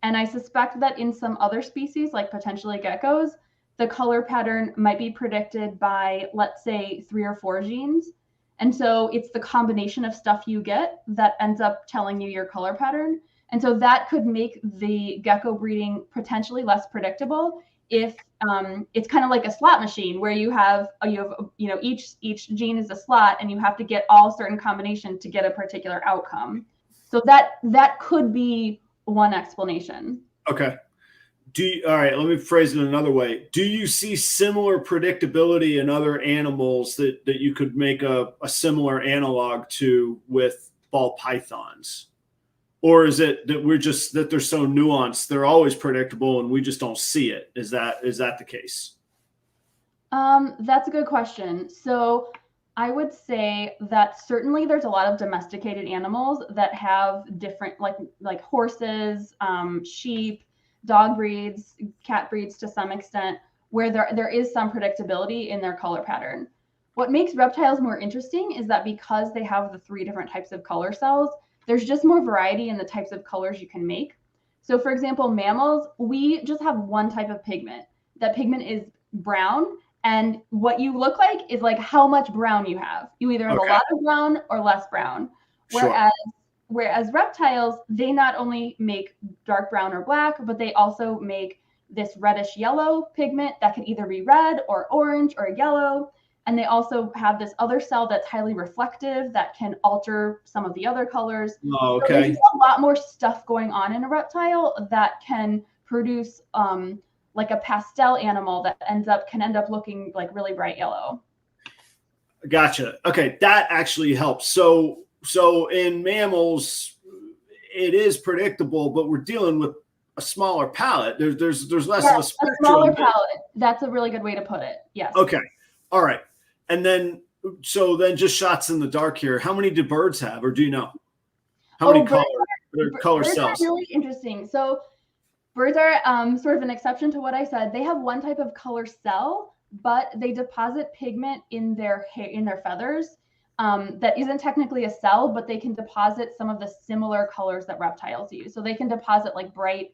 And I suspect that in some other species, like potentially geckos, the color pattern might be predicted by, let's say, 3 or 4 genes. And so it's the combination of stuff you get that ends up telling you your color pattern. And so that could make the gecko breeding potentially less predictable if it's kind of like a slot machine where you have each gene is a slot and you have to get all certain combinations to get a particular outcome. So that could be one explanation. Okay. All right, let me phrase it another way. Do you see similar predictability in other animals that you could make a similar analog to with ball pythons? Or is it that they're so nuanced, they're always predictable and we just don't see it? Is that the case? That's a good question. So I would say that certainly there's a lot of domesticated animals that have different, like horses, sheep, dog breeds, cat breeds to some extent, where there is some predictability in their color pattern. What makes reptiles more interesting is that because they have the 3 different types of color cells, there's just more variety in the types of colors you can make. So for example, mammals, we just have one type of pigment. That pigment is brown. And what you look like is like how much brown you have. You either have a lot of brown or less brown. Whereas reptiles, they not only make dark brown or black, but they also make this reddish yellow pigment that can either be red or orange or yellow. And they also have this other cell that's highly reflective that can alter some of the other colors. Oh, okay. So there's a lot more stuff going on in a reptile that can produce like a pastel animal that can end up looking like really bright yellow. Gotcha. Okay, that actually helps. So in mammals, it is predictable, but we're dealing with a smaller palette. There's less of a spectrum. A smaller palette. That's a really good way to put it. Yes. Okay. All right. And then just shots in the dark here. How many do birds have, or do you know? How many color cells? Are really interesting. So birds are sort of an exception to what I said. They have one type of color cell, but they deposit pigment in their hair, in their feathers. That isn't technically a cell, but they can deposit some of the similar colors that reptiles use. So they can deposit like bright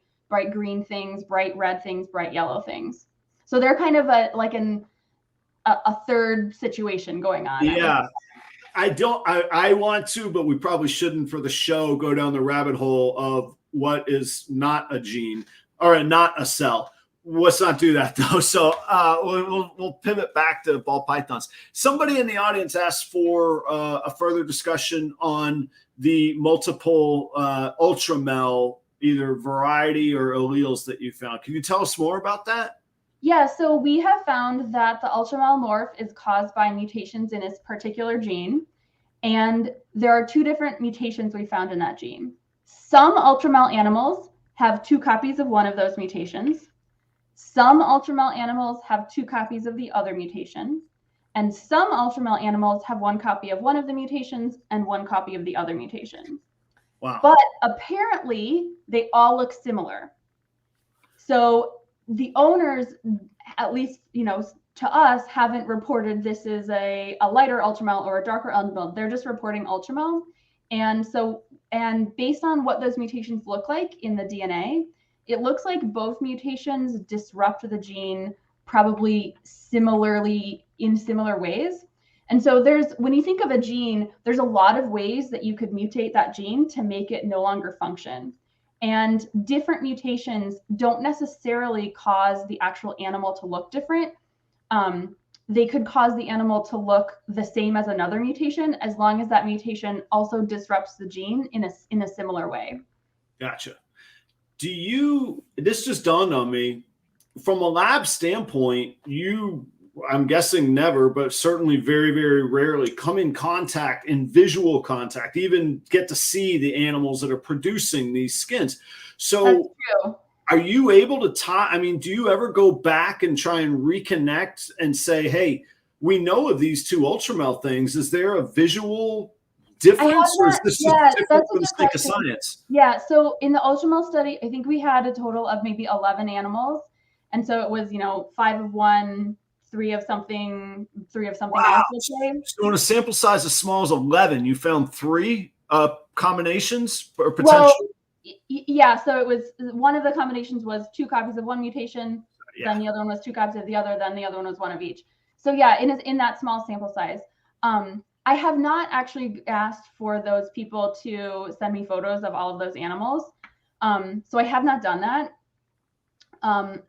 green things, bright red things, bright yellow things. So they're kind of a third situation going on. Yeah. I want to, but we probably shouldn't for the show go down the rabbit hole of what is not a gene or not a cell. Let's not do that though. So we'll pivot back to ball pythons. Somebody in the audience asked for a further discussion on the multiple ultramel, either variety or alleles that you found. Can you tell us more about that? Yeah, so we have found that the ultramel morph is caused by mutations in its particular gene. And there are 2 different mutations we found in that gene. Some ultramel animals have 2 copies of one of those mutations. Some ultramel animals have 2 copies of the other mutation. And some ultramel animals have 1 copy of one of the mutations and 1 copy of the other mutation. Wow. But apparently they all look similar. So the owners, at least, to us, haven't reported this is a lighter ultramel or a darker ultramel. They're just reporting ultramel. And based on what those mutations look like in the DNA, it looks like both mutations disrupt the gene probably similarly in similar ways. And so when you think of a gene, there's a lot of ways that you could mutate that gene to make it no longer function. And different mutations don't necessarily cause the actual animal to look different. They could cause the animal to look the same as another mutation, as long as that mutation also disrupts the gene in a similar way. Gotcha. This just dawned on me, from a lab standpoint, I'm guessing never, but certainly very, very rarely come in visual contact, even get to see the animals that are producing these skins. So that's true. Are you able to do you ever go back and try and reconnect and say, hey, we know of these two ultramel things. Is there a visual difference, or is this just different for the sake of science? Yeah, so in the ultramel study, I think we had a total of maybe 11 animals. And so it was, 5 of one, 3 of something else, let's say. So in a sample size as small as 11, you found 3 combinations or potential? Well, yeah, so it was, one of the combinations was 2 copies of one mutation, then the other one was 2 copies of the other, then the other one was 1 of each. So yeah, in that small sample size. I have not actually asked for those people to send me photos of all of those animals. So I have not done that.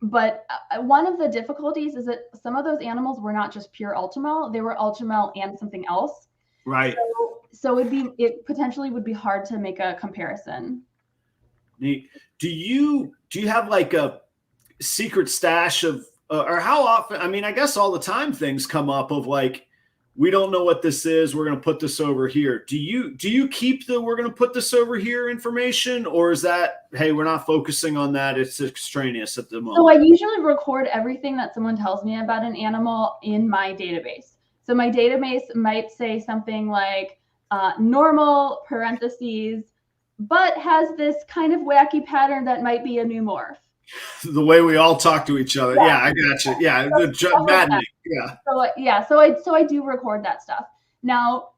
But one of the difficulties is that some of those animals were not just pure ultramel, they were ultramel and something else. Right. So it potentially would be hard to make a comparison. Neat. Do you have like a secret stash of, or how often? I mean, I guess all the time things come up of like, we don't know what this is, we're going to put this over here. Do you keep the we're going to put this over here information, or is that, hey, we're not focusing on that, it's extraneous at the moment? So I usually record everything that someone tells me about an animal in my database. So my database might say something like normal parentheses, but has this kind of wacky pattern that might be a new morph. The way we all talk to each other. Yeah, I got you. Yeah, maddening. Yeah. So I do record that stuff. Now,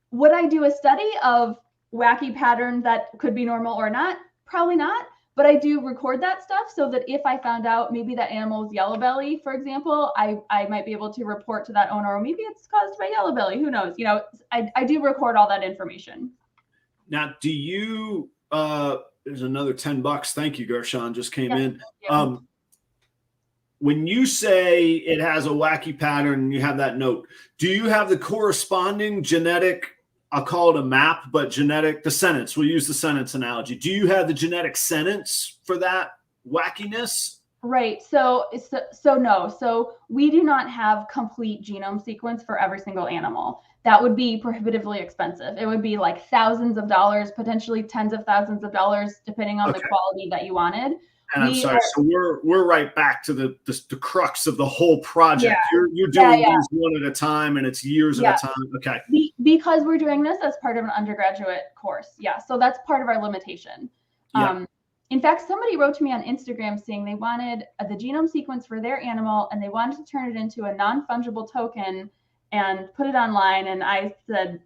would I do a study of wacky pattern that could be normal or not? Probably not. But I do record that stuff so that if I found out maybe that animal is yellow belly, for example, I might be able to report to that owner, or maybe it's caused by yellow belly. Who knows? I do record all that information. Now, do you there's another $10. Thank you, Gershon, just came in. When you say it has a wacky pattern and you have that note, do you have the corresponding genetic, I'll call it a map, but the sentence, we'll use the sentence analogy. Do you have the genetic sentence for that wackiness? Right. So no. So we do not have complete genome sequence for every single animal. That would be prohibitively expensive. It would be like thousands of dollars, potentially tens of thousands of dollars, depending on the quality that you wanted. And I'm sorry. So we're right back to the crux of the whole project. Yeah. You're doing these one at a time, and it's years at a time. Okay. Because we're doing this as part of an undergraduate course. Yeah. So that's part of our limitation. Yeah. In fact, somebody wrote to me on Instagram saying they wanted the genome sequence for their animal, and they wanted to turn it into a non-fungible token and put it online. And I said,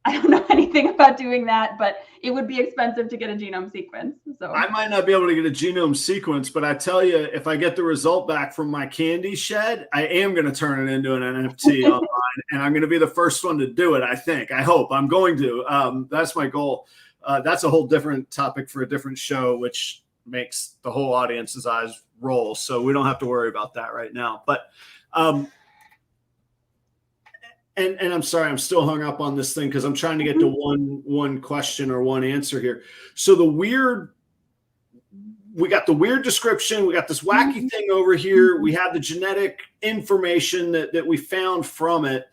I don't know anything about doing that, but it would be expensive to get a genome sequence. So I might not be able to get a genome sequence, but I tell you, if I get the result back from my candy shed, I am going to turn it into an NFT online, and I'm going to be the first one to do it. I hope I'm going to. That's my goal. That's a whole different topic for a different show, which makes the whole audience's eyes roll. So we don't have to worry about that right now. But and I'm sorry, I'm still hung up on this thing because I'm trying to get to one question or one answer here. So we got the weird description, we got this wacky thing over here, we have the genetic information that we found from it.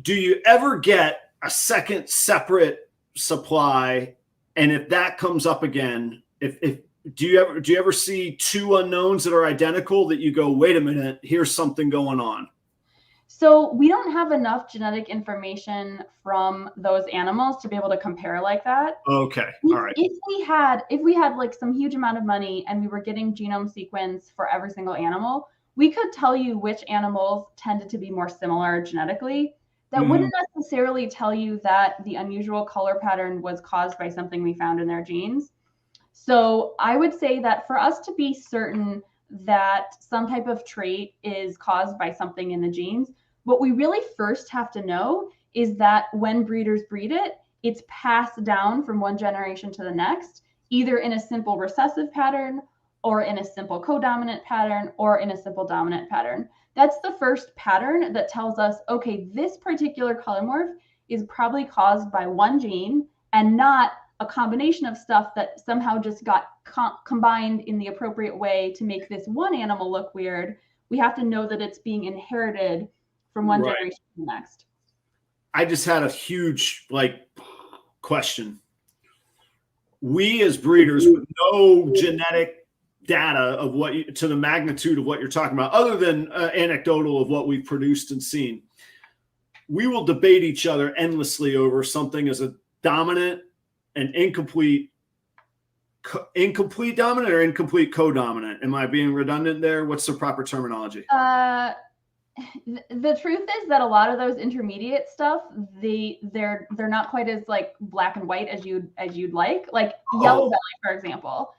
Do you ever get a second separate supply? And if that comes up again, do you ever see 2 unknowns that are identical that you go, wait a minute, here's something going on? So we don't have enough genetic information from those animals to be able to compare like that. Okay. All right. If we had like some huge amount of money and we were getting genome sequence for every single animal, we could tell you which animals tended to be more similar genetically. That wouldn't necessarily tell you that the unusual color pattern was caused by something we found in their genes. So I would say that for us to be certain that some type of trait is caused by something in the genes, what we really first have to know is that when breeders breed it, it's passed down from one generation to the next, either in a simple recessive pattern or in a simple codominant pattern or in a simple dominant pattern. That's the first pattern that tells us, okay, this particular color morph is probably caused by one gene and not a combination of stuff that somehow just got combined in the appropriate way to make this one animal look weird. We have to know that it's being inherited from one generation to the next. I just had a huge question. We as breeders with no genetic data of to the magnitude of what you're talking about, other than anecdotal of what we've produced and seen, we will debate each other endlessly over something as a dominant and incomplete dominant or incomplete codominant. Am I being redundant there? What's the proper terminology? The truth is that a lot of those intermediate stuff, they're not quite as black and white as you'd like yellow belly, for example.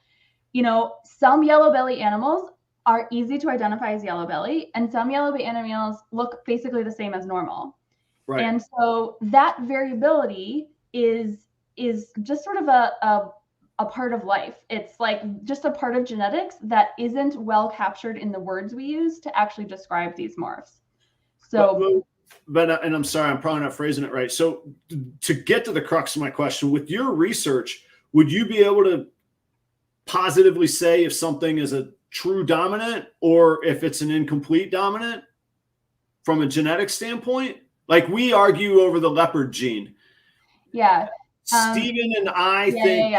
Some yellow belly animals are easy to identify as yellow belly, and some yellow belly animals look basically the same as normal. Right. And so that variability is just sort of a part of life. It's just a part of genetics that isn't well captured in the words we use to actually describe these morphs. So, but and I'm sorry, I'm probably not phrasing it right. So to get to the crux of my question, with your research, would you be able to positively say if something is a true dominant or if it's an incomplete dominant from a genetic standpoint? Like we argue over the leopard gene. Yeah. Stephen and I think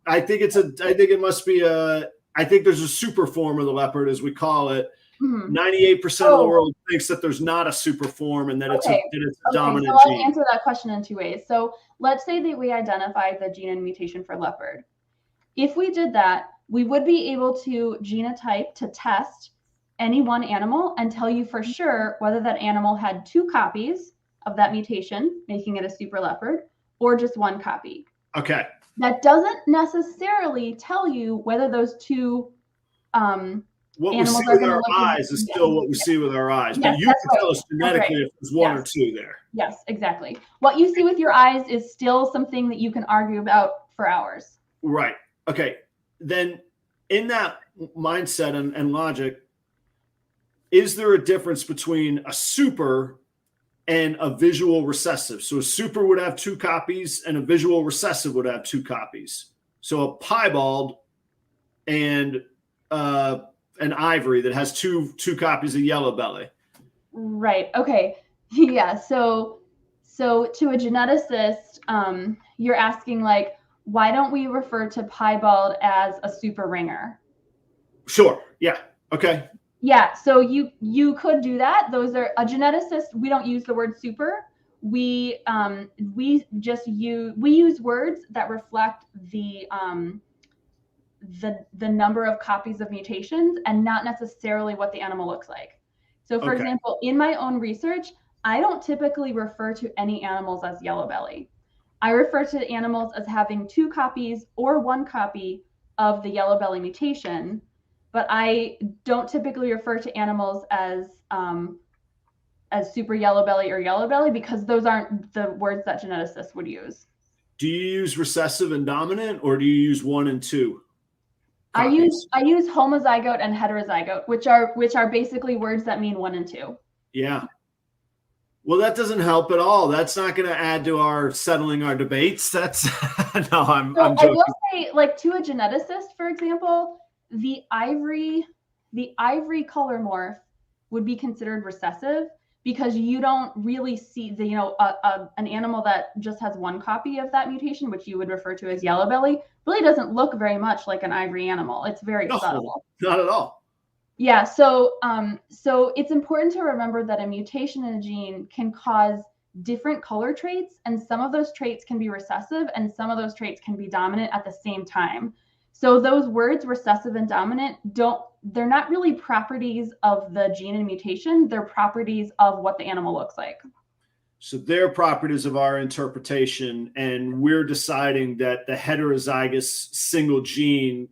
I think it must be I think there's a super form of the leopard, as we call it. 98% of the world thinks that there's not a super form and that it's a dominant gene. So I'll answer that question in two ways. So let's say that we identified the gene and mutation for leopard. If we did that, we would be able to genotype to test any one animal and tell you for sure whether that animal had two copies of that mutation, making it a super leopard, or just one copy. Okay. That doesn't necessarily tell you whether those two what we see with our eyes is still what we see with our eyes. But you can tell us genetically if there's one or two there. Yes, exactly. What you see with your eyes is still something that you can argue about for hours. Right. Okay. Then in that mindset and logic, is there a difference between a super and a visual recessive? So a super would have two copies and a visual recessive would have two copies. So a piebald and an ivory that has two copies of yellow belly. Right. Okay. Yeah. So to a geneticist, you're asking why don't we refer to piebald as a super ringer? Sure. Yeah. Okay. Yeah, so you could do that. Those are a geneticist. We don't use the word super. We use words that reflect the number of copies of mutations and not necessarily what the animal looks like. So, for example, in my own research, I don't typically refer to any animals as yellow belly. I refer to animals as having two copies or one copy of the yellow belly mutation. But I don't typically refer to animals as super yellow belly or yellow belly because those aren't the words that geneticists would use. Do you use recessive and dominant, or do you use one and two copies? I use homozygote and heterozygote, which are basically words that mean one and two. Yeah. Well, that doesn't help at all. That's not going to add to our settling our debates. That's no, I'm joking. I will say, to a geneticist, for example, the ivory color morph would be considered recessive because you don't really see an animal that just has one copy of that mutation, which you would refer to as yellow belly, really doesn't look very much like an ivory animal. It's very subtle. Not at all. Yeah. So it's important to remember that a mutation in a gene can cause different color traits, and some of those traits can be recessive and some of those traits can be dominant at the same time. So those words, recessive and dominant, they're not really properties of the gene and mutation. They're properties of what the animal looks like. So their properties of our interpretation, and we're deciding that the heterozygous single gene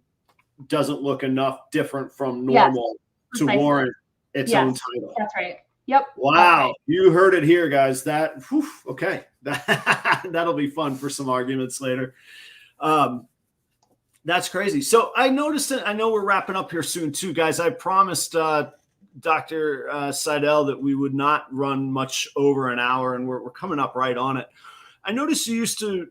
doesn't look enough different from normal to warrant its own title. That's right. Yep. Wow. Okay. You heard it here, guys. Okay. That'll be fun for some arguments later. That's crazy. So I noticed that, I know we're wrapping up here soon too, guys. I promised Dr. Seidel that we would not run much over an hour, and we're coming up right on it. I noticed you used to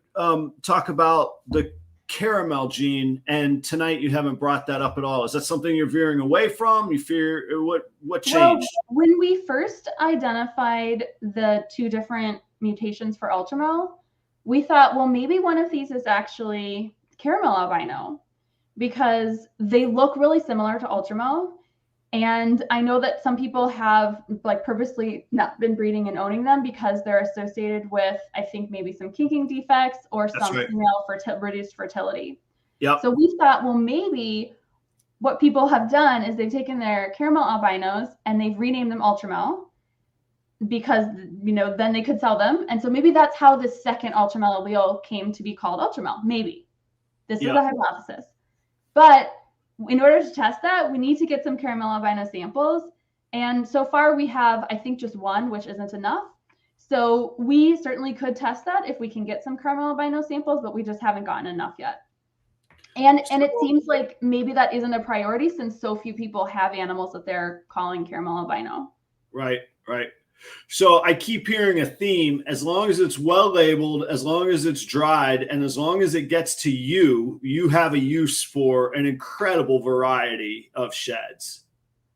talk about the caramel gene, and tonight you haven't brought that up at all. Is that something you're veering away from? You fear what changed? Well, when we first identified the 2 different mutations for ultramel, we thought, well, maybe one of these is actually caramel albino, because they look really similar to ultramel. And I know that some people have like purposely not been breeding and owning them because they're associated with, I think, maybe some kinking defects or some female reduced fertility. Yep. So we thought, well, maybe what people have done is they've taken their caramel albinos and they've renamed them ultramel because, then they could sell them. And so maybe that's how the second ultramel allele came to be called ultramel. Maybe. This is a hypothesis. But in order to test that, we need to get some caramel albino samples. And so far we have, I think, just 1, which isn't enough. So we certainly could test that if we can get some caramel albino samples, but we just haven't gotten enough yet. And it seems like maybe that isn't a priority since so few people have animals that they're calling caramel albino. Right. So I keep hearing a theme: as long as it's well labeled, as long as it's dried, and as long as it gets to you, you have a use for an incredible variety of sheds.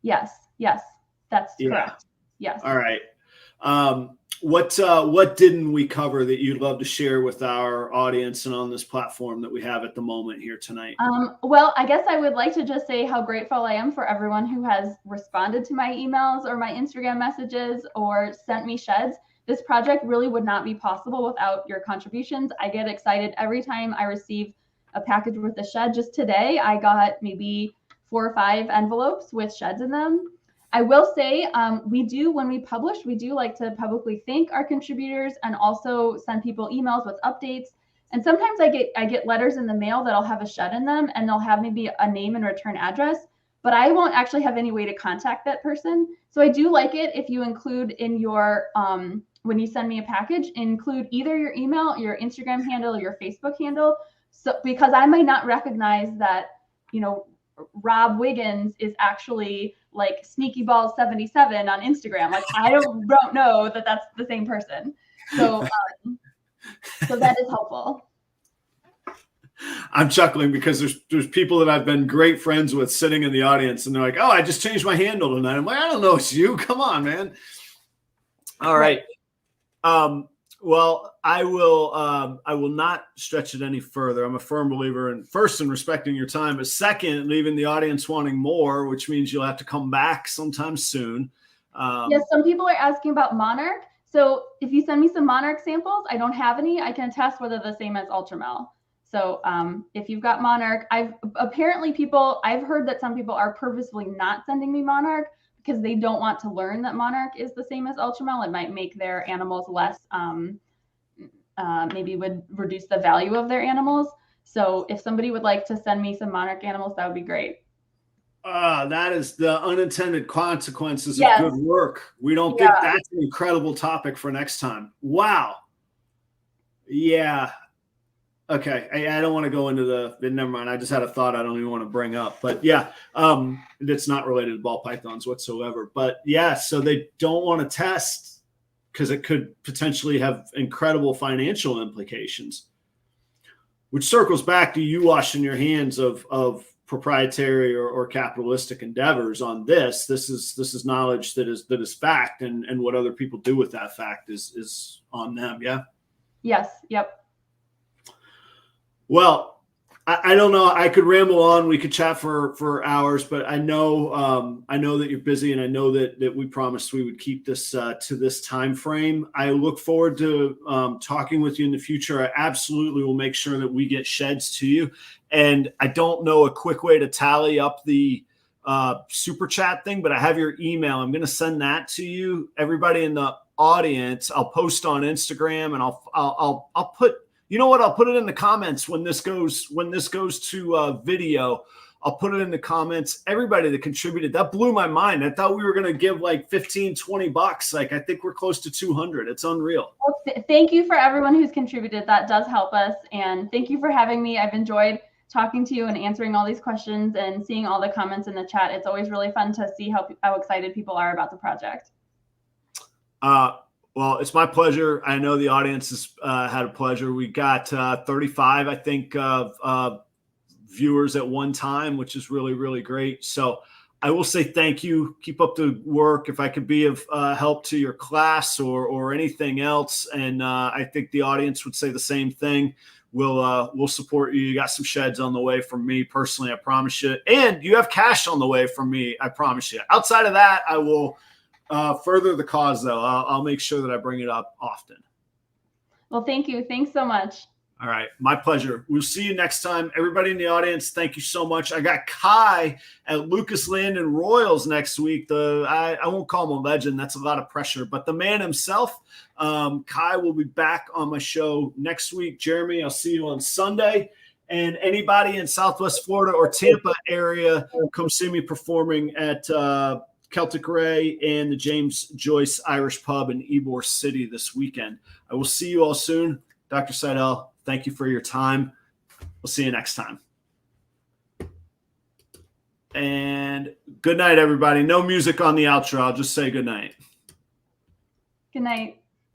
Yes, that's correct. Yes. All right. What didn't we cover that you'd love to share with our audience and on this platform that we have at the moment here tonight? Well, I guess I would like to just say how grateful I am for everyone who has responded to my emails or my Instagram messages or sent me sheds. This project really would not be possible without your contributions. I get excited every time I receive a package with a shed. Just today, I got maybe 4 or 5 envelopes with sheds in them. I will say when we publish, we do like to publicly thank our contributors and also send people emails with updates. And sometimes I get letters in the mail that'll have a shed in them and they'll have maybe a name and return address, but I won't actually have any way to contact that person. So I do like it if you include in your, when you send me a package, include either your email, your Instagram handle, or your Facebook handle. So because I might not recognize that, Rob Wiggins is actually like Sneaky Balls 77 on Instagram. Like I don't know that that's the same person. So so that is helpful. I'm chuckling because there's people that I've been great friends with sitting in the audience, and they're like, "Oh, I just changed my handle tonight." I'm like, "I don't know, it's you. Come on, man." All right. Well, I will not stretch it any further. I'm a firm believer in, first, in respecting your time, but second, leaving the audience wanting more, which means you'll have to come back sometime soon. Yes, some people are asking about Monarch. So if you send me some Monarch samples, I don't have any. I can test whether they're the same as Ultramel. So if you've got Monarch, I've heard that some people are purposefully not sending me Monarch because they don't want to learn that Monarch is the same as Ultramel. It might make their animals less, maybe would reduce the value of their animals. So if somebody would like to send me some Monarch animals, that would be great. That is the unintended consequences of good work. We don't get, that's an incredible topic for next time. Wow. Yeah. Okay. I don't want to go into never mind. I just had a thought I don't even want to bring up, but yeah, it's not related to ball pythons whatsoever, but yeah, so they don't want to test because it could potentially have incredible financial implications, which circles back to you washing your hands of proprietary or capitalistic endeavors on this. This is knowledge that is fact, and what other people do with that fact is on them. Yeah. Yes. Yep. Well, I don't know. I could ramble on. We could chat for hours, but I know that you're busy, and I know that we promised we would keep this to this time frame. I look forward to talking with you in the future. I absolutely will make sure that we get sheds to you. And I don't know a quick way to tally up the super chat thing, but I have your email. I'm going to send that to you. Everybody in the audience, I'll post on Instagram, and I'll put, you know what? I'll put it in the comments when this goes to video. I'll put it in the comments. Everybody that contributed, that blew my mind. I thought we were going to give like 15, 20 bucks. Like, I think we're close to 200. It's unreal. Well, thank you for everyone who's contributed. That does help us. And thank you for having me. I've enjoyed talking to you and answering all these questions and seeing all the comments in the chat. It's always really fun to see how excited people are about the project. Well, it's my pleasure. I know the audience has had a pleasure. We got 35, I think, viewers at one time, which is really, really great. So I will say thank you. Keep up the work. If I could be of help to your class or anything else, and I think the audience would say the same thing. We'll support you. You got some sheds on the way from me personally, I promise you. And you have cash on the way from me, I promise you. Outside of that, I will further the cause, though. I'll make sure that I bring it up often. Well, thank you. Thanks so much. All right. My pleasure. We'll see you next time. Everybody in the audience, thank you so much. I got Kai at Lucas Land and Royals next week. I won't call him a legend. That's a lot of pressure. But the man himself, Kai, will be back on my show next week. Jeremy, I'll see you on Sunday. And anybody in Southwest Florida or Tampa area, come see me performing at Celtic Ray and the James Joyce Irish Pub in Ybor City this weekend. I will see you all soon. Dr. Seidel, thank you for your time. We'll see you next time. And good night, everybody. No music on the outro. I'll just say good night. Good night.